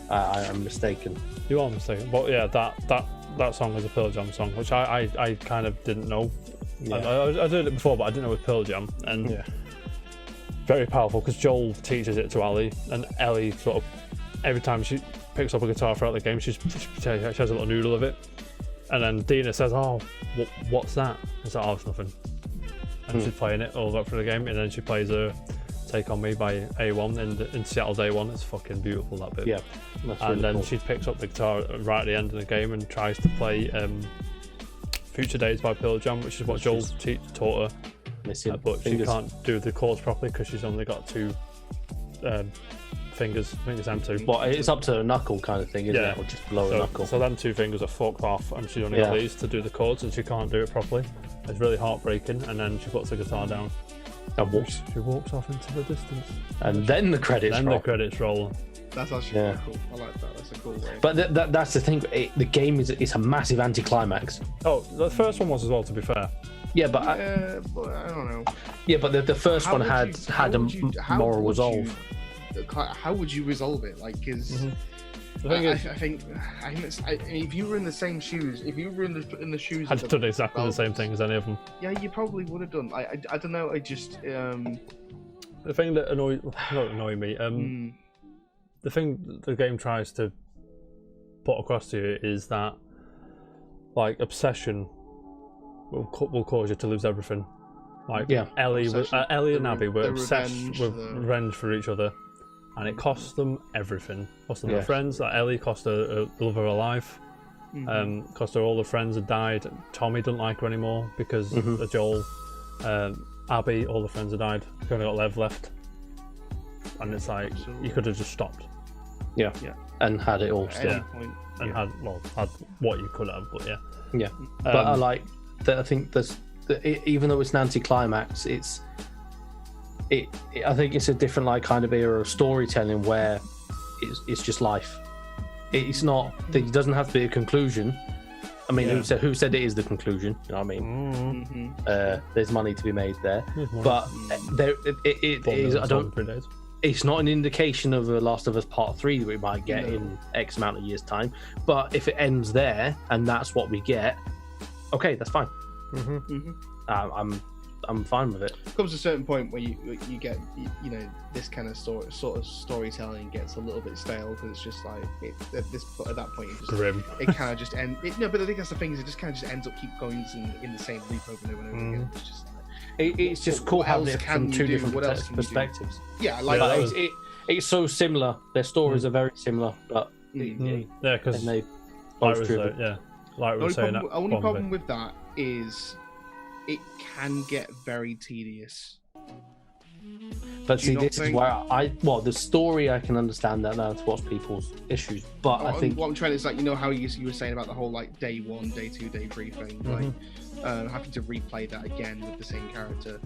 I'm mistaken. You are mistaken. But yeah, that song is a Pearl Jam song, which I kind of didn't know. Yeah. I did it before, but I didn't know it was Pearl Jam. And very powerful because Joel teaches it to Ellie, and Ellie sort of every time she picks up a guitar throughout the game, she has a little noodle of it. And then Dina says, "Oh, what's that?" It's like, "Oh, it's nothing." And she's playing it all up through the game, and then she plays "Take on Me" by A1 in Seattle's A1. It's fucking beautiful, that bit. Yeah, that's really then cool. She picks up the guitar right at the end of the game and tries to play "Future Days" by Pearl Jam, which is what Joel taught her. But she can't do the chords properly because she's only got two fingers. I think it's M2. Well, it's up to a knuckle kind of thing, isn't it? Or just below a knuckle. So them two fingers are fucked off, and she's only got these to do the chords, and she can't do it properly. It's really heartbreaking. And then she puts the guitar down. And she walks off into the distance. And then the credits roll. The credits roll. That's actually cool. I like that. That's a cool way. But that's the thing. The game is a massive anticlimax. Oh, the first one was as well, to be fair. Yeah, but I don't know. Yeah, but the first one had a moral resolve. How would you resolve it? Like, because I think if you were in the same shoes, if you were in the shoes, I'd done exactly the same thing as any of them. Yeah, you probably would have done. I don't know. I just the thing that annoyed me. The thing the game tries to put across to you is that, like, obsession will cause you to lose everything. Like, Ellie and Abby were obsessed with revenge for each other, and it cost them everything. Cost them their friends. Like, Ellie cost her the love of her life. Cost her all her friends had died. Tommy doesn't like her anymore because of Joel. Abby, all the friends had died. She only got Lev left. And it's like, you could have just stopped. Yeah. And had it all still. And had what you could have, but yeah. But I like that. I think even though it's an anti-climax, I think it's a different kind of era of storytelling where it's just life. It's not. It doesn't have to be a conclusion. I mean, who said it is the conclusion? You know what I mean? There's money to be made there, but it is. I don't. It's not an indication of The Last of Us Part 3 that we might get in X amount of years' time. But if it ends there and that's what we get, okay, that's fine. I'm fine with it. There comes a certain point where you get this kind of sort of storytelling gets a little bit stale because it's just like at that point grim. It kind of just ends. But I think that's the thing is it just kind of just ends up keep going in the same loop over and over again. It's just. It's just cool having it from two different perspectives. Yeah, it's so similar. Their stories are very similar, but because they both driven. Like we were saying. The only problem with that is it can get very tedious. But see, this is where the story I can understand that's what's people's issues. But I think what I'm trying to is how you were saying about the whole day 1, day 2, day 3 thing, having to replay that again with the same character.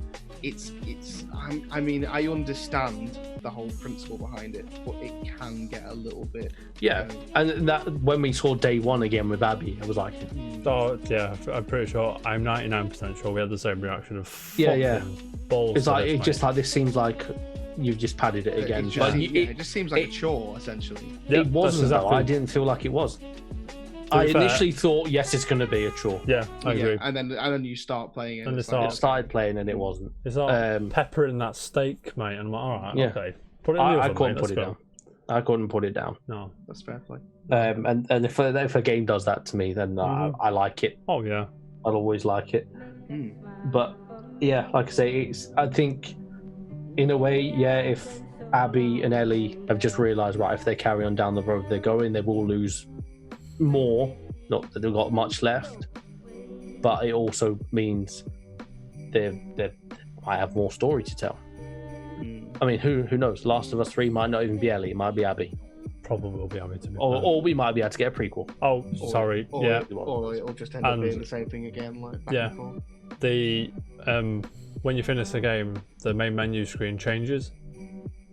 I mean, I understand the whole principle behind it, but it can get a little bit. Yeah, and that when we saw day 1 again with Abby, I was like, oh yeah, I'm pretty sure. I'm 99% sure we had the same reaction of balls. It's like this seems like you've just padded it again. It just seems like a chore essentially. It wasn't though. I didn't feel like it was. I initially thought, yes, it's going to be a chore. Yeah, I agree. And then you start playing it. And started playing and it wasn't. It's like peppering that steak, mate. And I'm like, all right, okay. Put it in the oven, I couldn't put it down. I couldn't put it down. No, that's fair play. And if a game does that to me, then I like it. Oh yeah, I'll always like it. But yeah, like I say, I think in a way, if Abby and Ellie have just realised, right, if they carry on down the road they're going, they will lose more. Not that they've got much left, but it also means they might have more story to tell. I mean, who knows? Last of Us 3 might not even be Ellie, it might be Abby. Probably will be Abby to be or we might be able to get a prequel. Oh, sorry. Yeah. Or it'll just end up being the same thing again. Like back and forth. The when you finish the game, the main menu screen changes.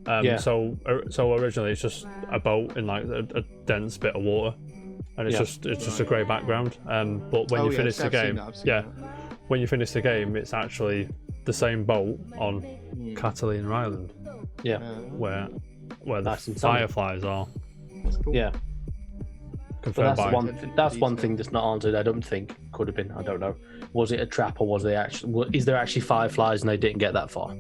So originally it's just a boat in like a dense bit of water, and it's just a grey background. But when you finish the game, when you finish the game, it's actually the same boat on Catalina Island. Yeah. Where the fireflies are. That's cool. Yeah. Confirmed That's one thing that's not answered. I don't think could have been. I don't know. Was it a trap or was they actually? Is there actually fireflies and they didn't get that far?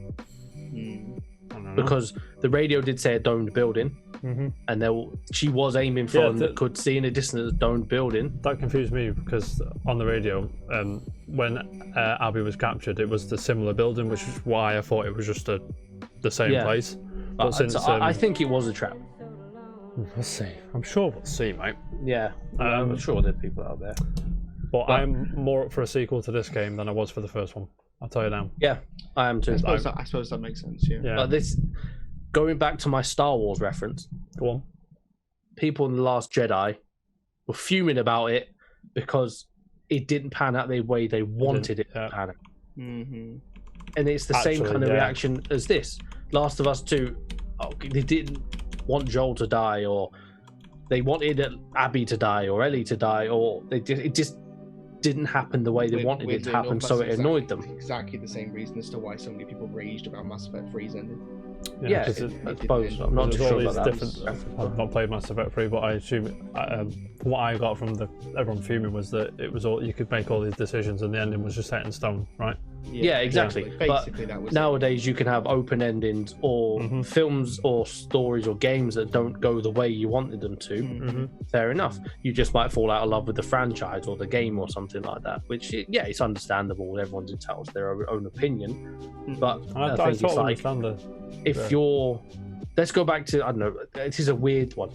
Because the radio did say a domed building, and she was aiming for and could see in a distance a domed building. That confused me because on the radio, when Abby was captured, it was the similar building, which is why I thought it was just the same place. But since I think it was a trap. We'll see. I'm sure we'll see, mate. Yeah, I'm sure there are people out there. But I'm more up for a sequel to this game than I was for the first one. I'll tell you now. Yeah, I am too. I suppose that makes sense. Yeah. But going back to my Star Wars reference. Go on. People in The Last Jedi were fuming about it because it didn't pan out the way they wanted it to pan out. And it's the same kind of reaction as this. Last of Us 2, they didn't want Joel to die, or they wanted Abby to die, or Ellie to die, or it just didn't happen the way they wanted it to happen, so it annoyed them. Exactly the same reason as to why so many people raged about Mass Effect 3's ending. Yeah, I suppose. I'm not too sure about that. I've not played Mass Effect 3, but I assume what I got from everyone fuming was that it was all you could make all these decisions, and the ending was just set in stone, right? Yeah, exactly. Basically, that was nowadays you can have open endings or films or stories or games that don't go the way you wanted them to. Fair enough. You just might fall out of love with the franchise or the game or something like that. Which, it's understandable. Everyone's entitled to their own opinion. But I think it's like if you're, let's go back to, I don't know. This is a weird one.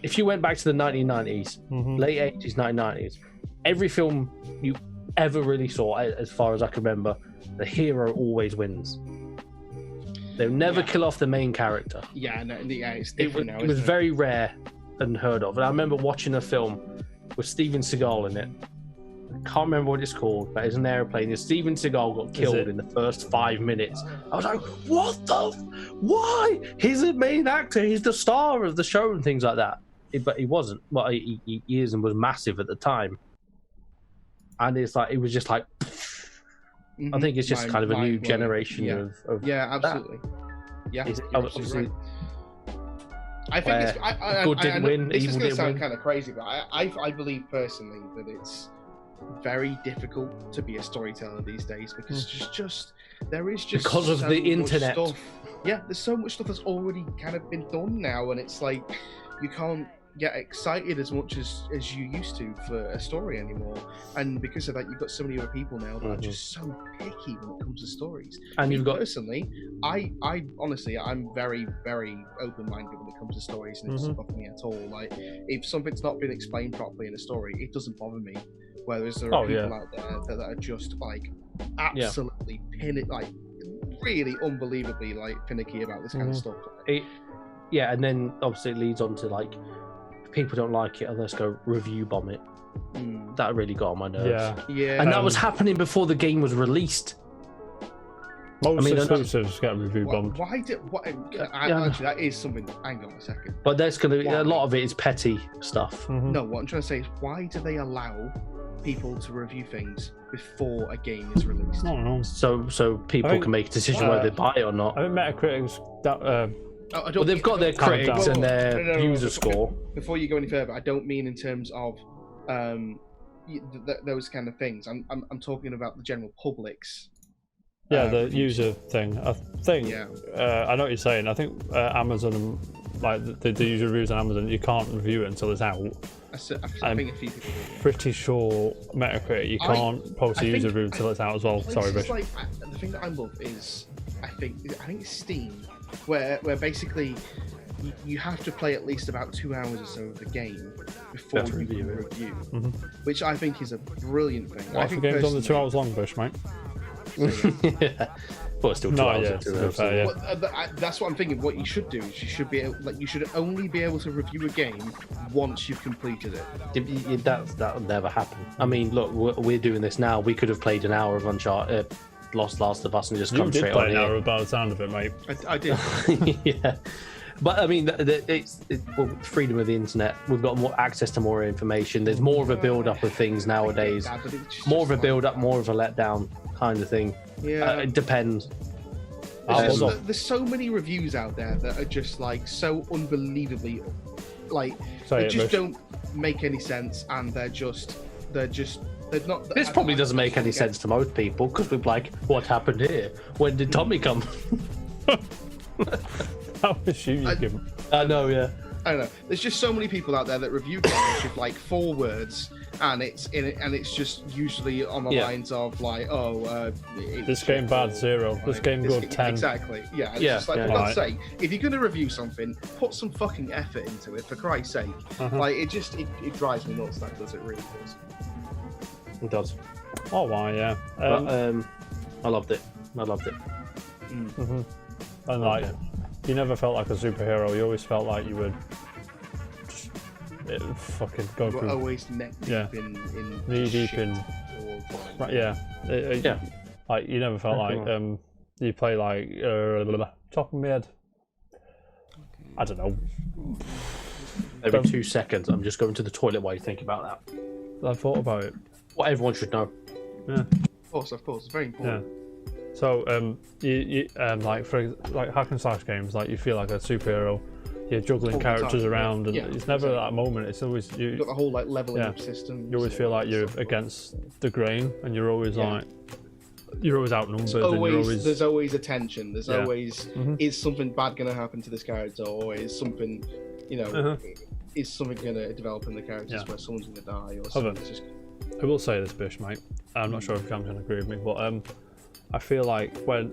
If you went back to the 1990s, late 80s, 1990s, every film you ever really saw, as far as I can remember, the hero always wins. They'll never kill off the main character. It's different now. It was very rare and heard of. And I remember watching a film with Steven Seagal in it. I can't remember what it's called, but it's an airplane. And Steven Seagal got killed in the first 5 minutes. I was like, what why? He's the main actor. He's the star of the show and things like that. But he wasn't. Well, he is and was massive at the time. And it's like, it was just like, I think it's just kind of a new generation of absolutely. That. Yeah, obviously. I think it's good didn't win, this evil is going to didn't sound win. kind of crazy, but I believe personally that it's very difficult to be a storyteller these days because there is just because of so the much internet. Stuff. Yeah, there's so much stuff that's already kind of been done now, and it's like you can't get excited as much as you used to for a story anymore, and because of that you've got so many other people now that are just so picky when it comes to stories. And you've got personally, I honestly, I'm very, very open-minded when it comes to stories, and it doesn't bother me at all. Like, if something's not been explained properly in a story, it doesn't bother me. Whereas there are people out there that are just like absolutely really unbelievably like finicky about this kind of stuff. And then obviously it leads on to like, people don't like it, let's go review bomb it. That really got on my nerves. Yeah. And that was happening before the game was released. Most exclusives get review bombed. Actually, that is something. Hang on a second. But there's going to be a lot of it is petty stuff. No, what I'm trying to say is, why do they allow people to review things before a game is released? So people can make a decision whether they buy it or not. I think Metacritic's they've got their critics and their user score. Before you go any further, I don't mean in terms of those kind of things. I'm talking about the general public's. The user thing. I think. I know what you're saying. I think Amazon, like the user reviews on Amazon, you can't review it until it's out. I think a few people do. Pretty sure Metacritic, you can't post a user review until it's out as well. Sorry, Bish. The thing that I love is, I think Steam where basically you have to play at least about 2 hours or so of the game before you can review, which I think is a brilliant thing. Well, I think the game's only 2 hours long, Bish, mate. Yeah. But it's still 2 hours. That's what I'm thinking. What you should do is you should be you should only be able to review a game once you've completed it. That'll never happen. I mean, look, we're doing this now. We could have played an hour of Uncharted, Last of Us, and just come straight on. You did play an hour by the sound of it, mate. I did. Yeah. But I mean, it's freedom of the internet. We've got more access to more information. There's more of a build-up of things nowadays. More of a build-up, more of a letdown kind of thing. Yeah, it depends. There's so many reviews out there that are just like so unbelievably, like they just don't make any sense, and they're not. This probably doesn't make any sense to most people because we're like, what happened here? When did Tommy come? How was you give him? I know, yeah. I don't know. There's just so many people out there that review games with like 4 words, and it's just usually on the lines of like, this game bad 0, this game good 10. Exactly. Yeah. It's just like, for God's sake, if you're gonna review something, put some fucking effort into it, for Christ's sake. Like it drives me nuts. That does, it really does. It does. Oh wow, yeah. I loved it. And like, you never felt like a superhero. You always felt like you would just fucking go through. Always neck deep in. Right, yeah. Like you never felt like you play like top of my head. I don't know. Every 2 seconds, I'm just going to the toilet while you think about that. I thought about it. What everyone should know. Yeah. Of course, it's very important. Yeah. So you like for like hack and slash games, like you feel like a superhero. You're juggling characters around, and it's never that moment. It's always you've got the whole like leveling up system. You always feel like you're against the grain, and you're always like you're always outnumbered. There's always a tension. There's always is something bad going to happen to this character, or is something is something going to develop in the characters where someone's going to die, or something's just. I will say this, Bish, mate. I'm not sure if Cam's going to agree with me, but I feel like when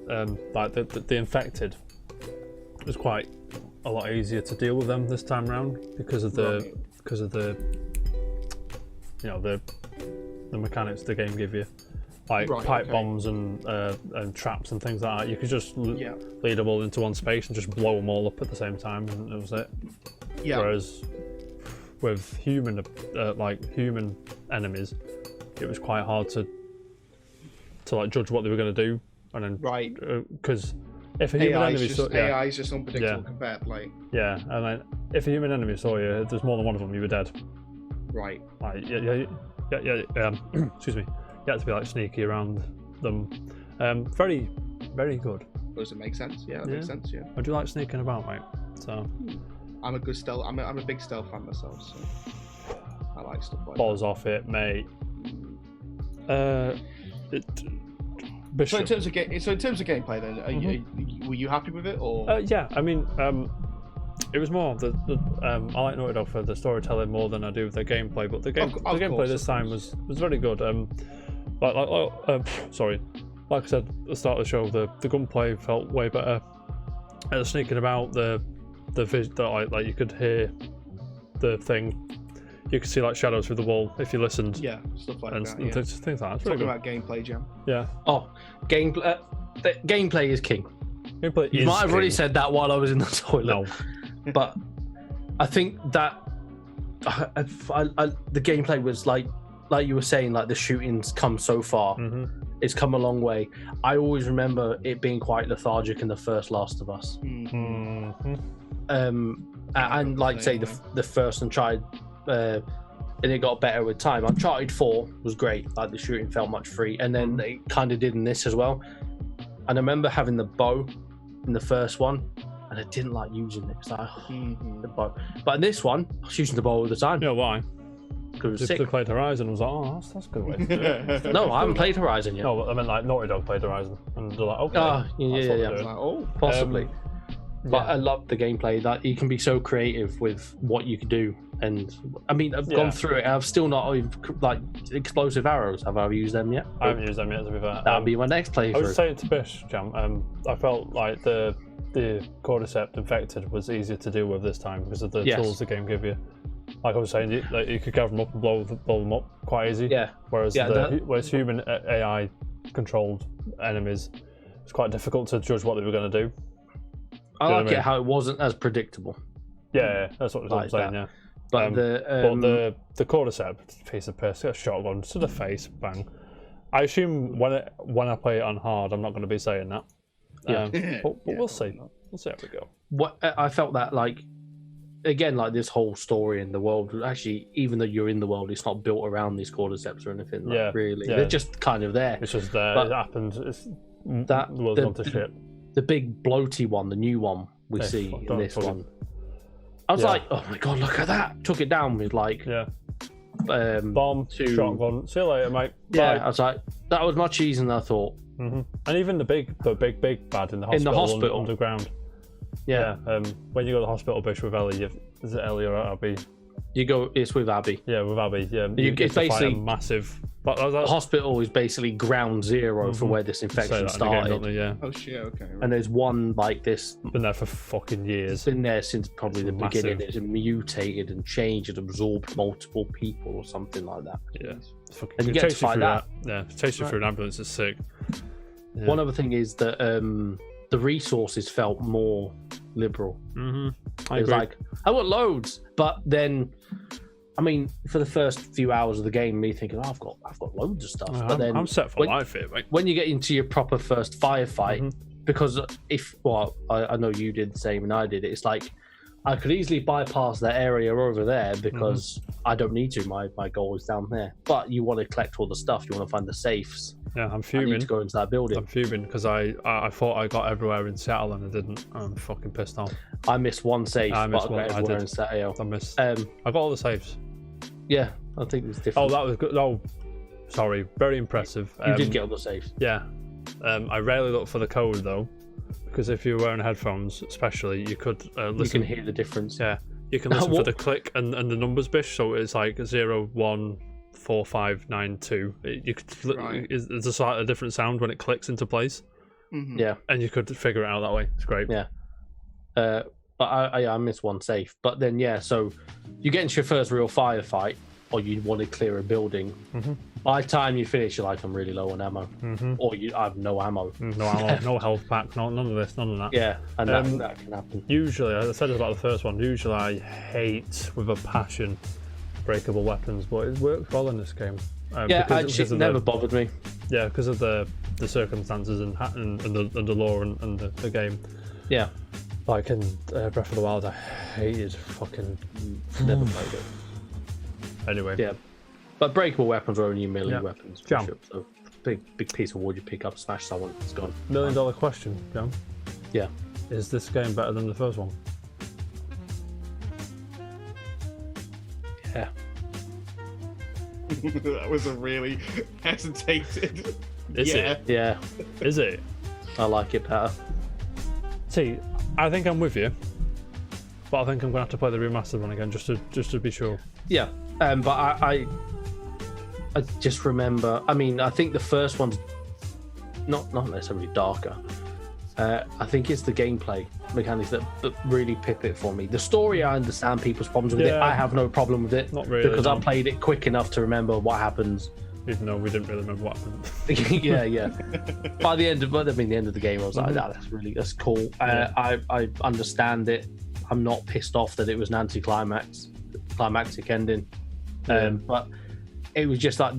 like the infected was quite a lot easier to deal with them this time around because of the you know the mechanics the game give you, like pipe bombs and traps and things like that. You could just lead them all into one space and just blow them all up at the same time, and that was it. Yeah. Whereas with human enemies, it was quite hard to like judge what they were going to do, and then because if a human enemy AI is just unpredictable compared like and then if a human enemy saw you, if there's more than one of them, you were dead. Right. Like excuse me. You had to be like sneaky around them. Very, very good. Does it make sense? Yeah, that makes sense. Yeah. I do like sneaking about, mate. So. I'm a good stealth. I'm a big stealth fan myself, so I like stuff like balls off it, mate. So in terms of gameplay, then, were you happy with it, or? Yeah, I mean, it was more the I like Naughty Dog for the storytelling more than I do the gameplay, but the gameplay this time was very good. Sorry, like I said at the start of the show, the gunplay felt way better. The sneaking about, the like you could hear the thing. You could see like shadows through the wall if you listened. Yeah, stuff like that. And things like that. It's talking about gameplay, Jam. Yeah. Oh, gameplay. Gameplay is king. Gameplay you might have already said that while I was in the toilet. No. But I think that the gameplay was like you were saying, like the shooting's come so far. It's come a long way. I always remember it being quite lethargic in the first Last of Us. And like say the first Uncharted, and it got better with time. Uncharted 4 was great. Like the shooting felt much free, and then they kind of did in this as well. And I remember having the bow in the first one, and I didn't like using it because the bow. But in this one, I was using the bow all the time. You know why? Because if they played Horizon, I was like, oh, that's a good way to do it. No, I haven't played Horizon yet. No, but I meant like Naughty Dog played Horizon, and they're like, okay. Yeah. Like, oh, possibly. But I love the gameplay, that you can be so creative with what you can do. And I mean, I've gone through it. I've still not even, like explosive arrows. Have I used them yet? I haven't used them yet, to be fair. That'll be my next playthrough. I was saying to Bish, Jam, I felt like the the cordyceps infected was easier to deal with this time because of the tools the game give you. Like I was saying, you could gather them up and blow them up quite easy. Yeah. Whereas human AI controlled enemies, it's quite difficult to judge what they were going to do. I like it how it wasn't as predictable. Yeah, that's what I'm saying. Yeah. But the cordyceps piece of piss, a shotgun to the face, bang. I assume when I play it on hard, I'm not going to be saying that. But we'll see. We'll see how we go. What I felt that again, this whole story in the world. Actually, even though you're in the world, it's not built around these cordyceps or anything. Really, they're just kind of there. It's just there. It happened. The world's gone to shit. The big bloaty one, the new one we see in this one. I was like, oh my god, look at that! Took it down with bomb, shotgun. See you later, mate. Yeah, bye. I was like, that was much easier than I thought. Mm-hmm. And even the big bad in the hospital, underground. Yeah. When you go to the hospital, Bish, with Ellie, is it Ellie or Abby? It's with Abby. Yeah, with Abby. Yeah, it's basically a massive. The hospital is basically ground zero for where this infection started. Yeah. Oh shit! Okay. Right. And there's one like this. Been there for fucking years. It's been there since probably the beginning. It's mutated and changed and absorbed multiple people or something like that. Yeah. And you get to find out. Yeah, chase you through an ambulance is sick. Yeah. One other thing is that the resources felt more liberal. Mm-hmm. It was like, I want loads, but then, I mean, for the first few hours of the game, me thinking, I've got loads of stuff. But then I'm set for life here, mate. When you get into your proper first firefight, because I know you did the same and I did it. It's like I could easily bypass that area over there because I don't need to. My goal is down there. But you want to collect all the stuff. You want to find the safes. Yeah, I'm fuming. I need to go into that building. I'm fuming because I thought I got everywhere in Seattle and I didn't. I'm fucking pissed off. I missed one safe, but I got everywhere in Seattle. I missed. I got all the safes. Yeah, I think it was different. Oh, that was good. Oh, sorry. Very impressive. You did get all the safes. Yeah. I rarely look for the code though, because if you're wearing headphones, especially, you could listen. You can hear the difference. Yeah. You can listen for the click and the numbers, Bish. So it's like 0, 1, 4, 5, 9, 2. You could. There's a slightly different sound when it clicks into place. Mm-hmm. Yeah. And you could figure it out that way. It's great. Yeah. But I missed one safe. But then so you get into your first real firefight, or you want to clear a building. By the time you finish, you're like, I'm really low on ammo, or I have no ammo. No ammo, no health pack, none of this, none of that. Yeah, and that can happen. Usually, I said this about the first one. Usually, I hate with a passion breakable weapons, but it works well in this game. It never bothered me. Yeah, because of the circumstances and the lore and the game. Yeah. Like in Breath of the Wild, I hated fucking never played it. Anyway. Yeah. But breakable weapons are only melee weapons. Jam. Sure. So big piece of wood you pick up, smash someone, it's gone. $1 million question, Jam. Yeah. Is this game better than the first one? Yeah. That was a really hesitated. Is it? Yeah. Is it? I like it better. See, I think I'm with you, but I think I'm gonna have to play the remastered one again just to be sure. Yeah, but I just remember. I mean, I think the first one's not necessarily darker. I think it's the gameplay mechanics that really pip it for me. The story, I understand people's problems with it. I have no problem with it. Not really, because I played it quick enough to remember what happens. Even though we didn't really remember what happened. yeah. By the end of the game, I was like, that's cool. I understand it. I'm not pissed off that it was an climactic ending. But it was just like,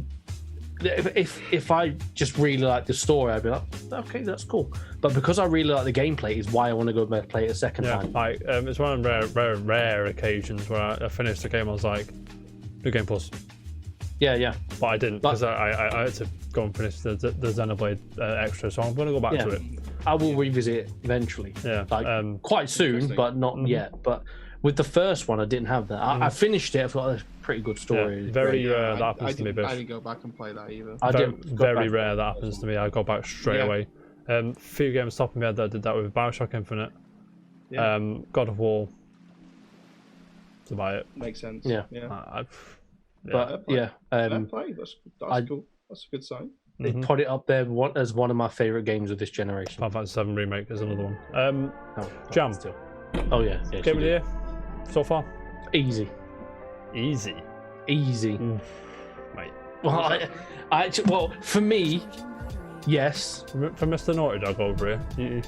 if I just really like the story, I'd be like, okay, that's cool. But because I really like the gameplay, is why I want to go back play it a second time. Like it's one of rare occasions where I finished the game. I was like, New Game Plus. Yeah. But I didn't because I had to go and finish the Xenoblade extra, so I'm going to go back to it. I will revisit it eventually. Yeah, like quite soon, but not yet. But with the first one, I didn't have that. I finished it. I thought it was a pretty good story. Yeah, very rare that happens to me, Bish. I didn't go back and play that either. Very rare that happens to me. I go back straight away. Few games top of my head that I did that with: Bioshock Infinite, God of War. That's about it. Makes sense. Yeah. Fair But play. That's cool. That's a good sign. They put it up there as one of my favorite games of this generation. Final Fantasy VII Remake is another one. Jam. Still. Oh yeah. Game of the year so far? Easy. Easy. Mate. Well, for me, yes. For Mr. Naughty Dog over here,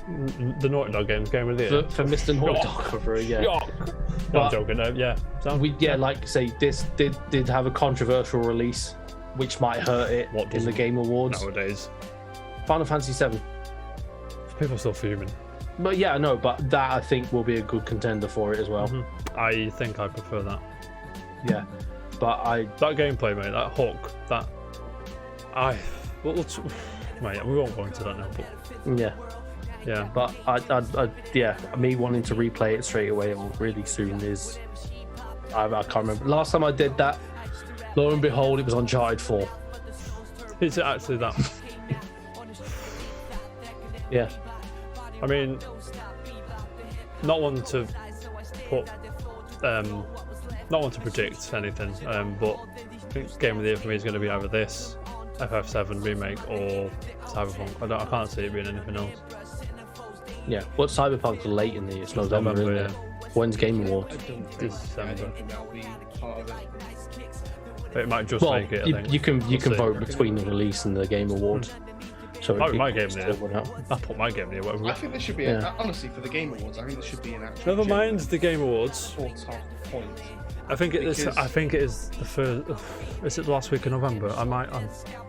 the Naughty Dog game's game of the year. For Mr. Naughty Dog over here, yeah. No, I'm joking. Yeah. So, like I say, this did have a controversial release, which might hurt it in the Game Awards. Nowadays. Final Fantasy VII. People are still fuming. But yeah, I know, but that I think will be a good contender for it as well. I think I prefer that. Yeah. But that gameplay, mate, that hook, mate, we won't go into that now, but yeah. But I me wanting to replay it straight away or really soon is I can't remember. Last time I did that, lo and behold, it was Uncharted 4. Is it actually that? Yeah. I mean, not one to put, not one to predict anything, but I think Game of the Year for me is going to be either this, FF7 remake, or Cyberpunk. I can't see it being anything else. Yeah, but Cyberpunk's late in the year. It's November, isn't it? When's Game Awards? December. That'll be part of it. It might just make it. I think. You can vote between the release and the Game Awards. So my Game of the Year. I put my Game of the Year. Whatever. I think there should be honestly for the Game Awards. I think there should be an actual. Never mind the Game Awards. Top point. I think it is the first. Is it the last week of November?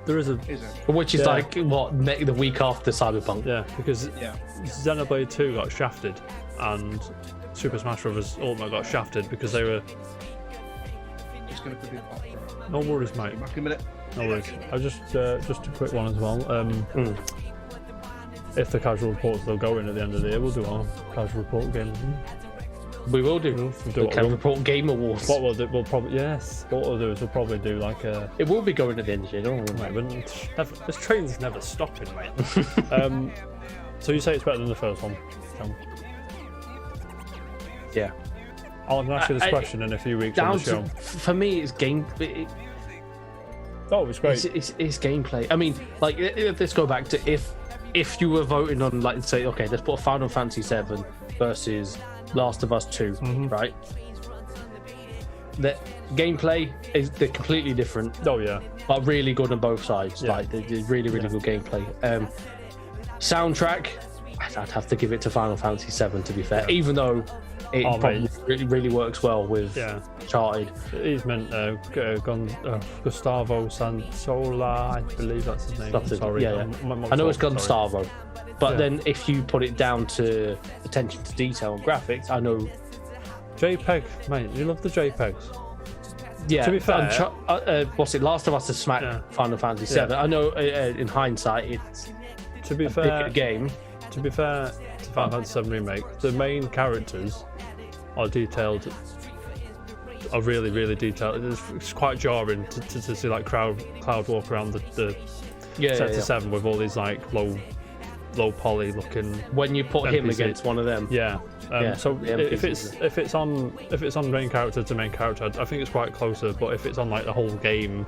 There is a. Is it? Which is like what the week after Cyberpunk. Yeah, because Xenoblade 2 got shafted, and Super Smash Bros. Ultimate got shafted because they were. Just gonna put it up. No worries, mate. Back in a minute. No worries. I just a quick one as well. If the casual reports they'll go in at the end of the year, we'll do our casual report game. We will do. The Casual Report Game Awards. What we'll do, What we'll do is we'll probably do like a. It will be going at the end of the year, don't we? Mate, this train's never stopping, mate. So you say it's better than the first one? Yeah. I'll ask you this question in a few weeks on the show. For me, it's game. It's great. It's gameplay. I mean, like, let's go back to if you were voting on, like, say, okay, let's put Final Fantasy VII versus Last of Us 2, right? The gameplay they're completely different. Oh yeah, but really good on both sides. Yeah. Like, they're really good gameplay. Soundtrack, I'd have to give it to Final Fantasy VII, to be fair, even though it probably really works well with Uncharted. He's meant Gustavo Sansola, I believe that's his name. Sorry, I know it's Gustavo, but then if you put it down to attention to detail and graphics, I know JPEG, mate. You love the JPEGs. Yeah. To be fair, what's it? Last of Us has smacked Final Fantasy VII. I know in hindsight it's a bigger game. To be fair to Final Fantasy VII Remake, the main characters are detailed, are really, really detailed. It's quite jarring to see like Cloud walk around the Sector 7 with all these like low poly looking. When you put him against one of them. So if it's on main character to main character, I think it's quite closer. But if it's on like the whole game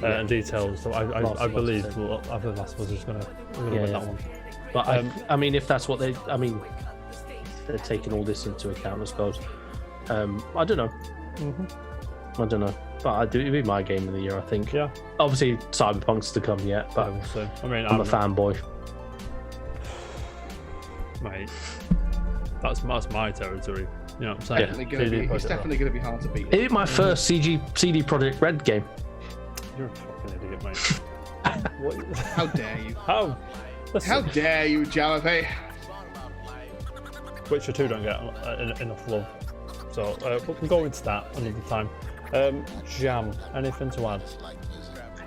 and details, so I believe Last of Us is just gonna win that one. But I mean, if that's what they're taking all this into account, I suppose. I don't know. I don't know. But it'd be my game of the year, I think. Yeah. Obviously, Cyberpunk's to come yet, but I mean, I'm a fanboy. Mate, that's my territory. You know what I'm saying? It's definitely going to be hard to beat. It's my first CD Projekt Red game. You're a fucking idiot, mate. How dare you? How dare you, Jalapay? Witcher 2 don't get enough love. So we can go into that another time. Jam, anything to add?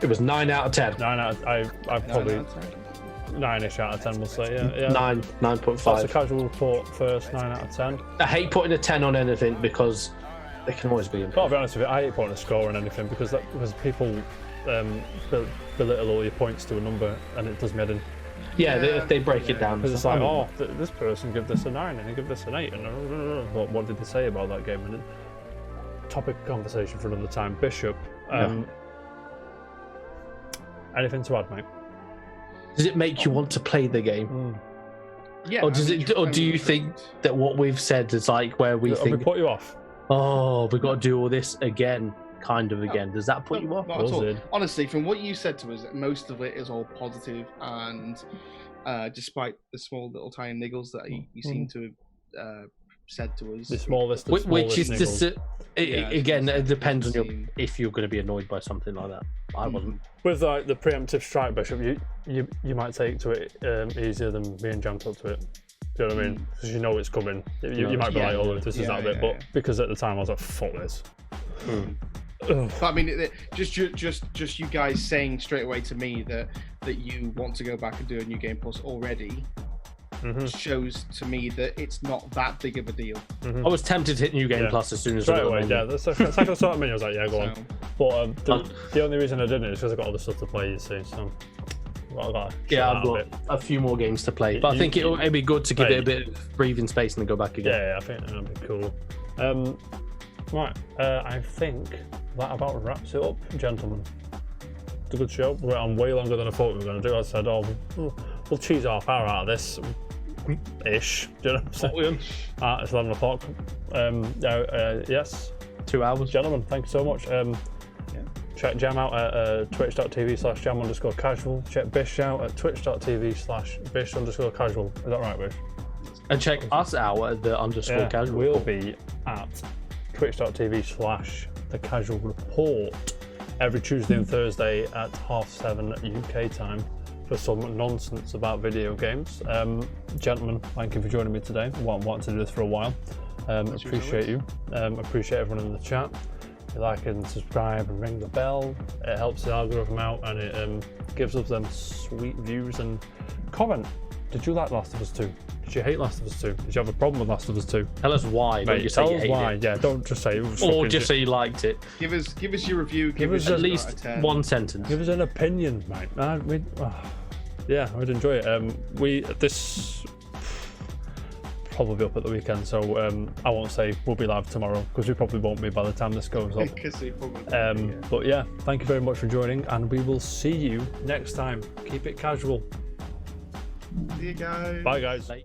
It was 9 out of 10. 9 out of I probably 9ish out of 10 we'll say, yeah. 9.5. That's a casual report first, 9 out of 10. I hate putting a 10 on anything because they can always be improved. I'll be honest with you, I hate putting a score on anything because people belittle all your points to a number and it does me head in. Yeah, they break it down. Because it's like, this person give this a 9 and he give this an 8 and what did they say about that game? And topic of conversation for another time. Bishop, Anything to add, mate? Does it make you want to play the game? Yeah. Or do you think that what we've said is like where we Have we think, put you off? oh, we've got to do all this again, kind of again? Does that put you off? Not at all. Buzzing. Honestly, from what you said to us, most of it is all positive, and despite the small little tiny niggles that you seem to have said to us, The smallest, Which is niggles. just again, it depends on seem- if you're going to be annoyed by something like that. I wasn't. With like the preemptive strike, Bishop, you might take to it easier than me and Jam took to it. Do you know what I mean? Because you know it's coming. You might be like, oh, this is that bit, but because at the time I was like, fuck this. But I mean, just you guys saying straight away to me that you want to go back and do a new game plus already shows to me that it's not that big of a deal. I was tempted to hit New Game Plus as soon as Straight I got away, the yeah. That's the second sort of menu. I was like, yeah, go on. So, But the only reason I didn't is because I got other stuff to play. You see, so I've got a few more games to play, but I think it'd be good to give it a bit of breathing space and then go back again. Yeah, I think that'd be cool. Right, I think that about wraps it up, gentlemen. It's a good show. We went on way longer than I thought we were going to do. I said, oh, we'll cheese half hour out of this. Ish. Do you know what I'm saying? It's 11 o'clock. Yes. 2 hours. Gentlemen, thank you so much. Check Jam out at twitch.tv/jam_casual. Check Bish out at twitch.tv/bish_casual. Is that right, Bish? And check us out at the _casual. We'll be at twitch.tv/thecasualreport every Tuesday and Thursday at 7:30 UK time for some nonsense about video games. Gentlemen, thank you for joining me today. Wanted to do this for a while. Appreciate you. Appreciate everyone in the chat. You like and subscribe and ring the bell. It helps the algorithm out, and it gives us them sweet views. And comment. Did you like Last of Us 2? Did you hate Last of Us 2? Did you have a problem with Last of Us 2? Tell us why. Mate, Don't you say tell you us hated why. it. Yeah, don't just say it was Or fucking just say you liked it. give us your review. Give us At a least 10. one sentence. Give us an opinion, mate. Yeah, I'd enjoy it. This probably be up at the weekend, so I won't say we'll be live tomorrow because we probably won't be by the time this goes up. But yeah, thank you very much for joining, and we will see you next time. Keep it casual. See you guys. Bye, guys. Bye.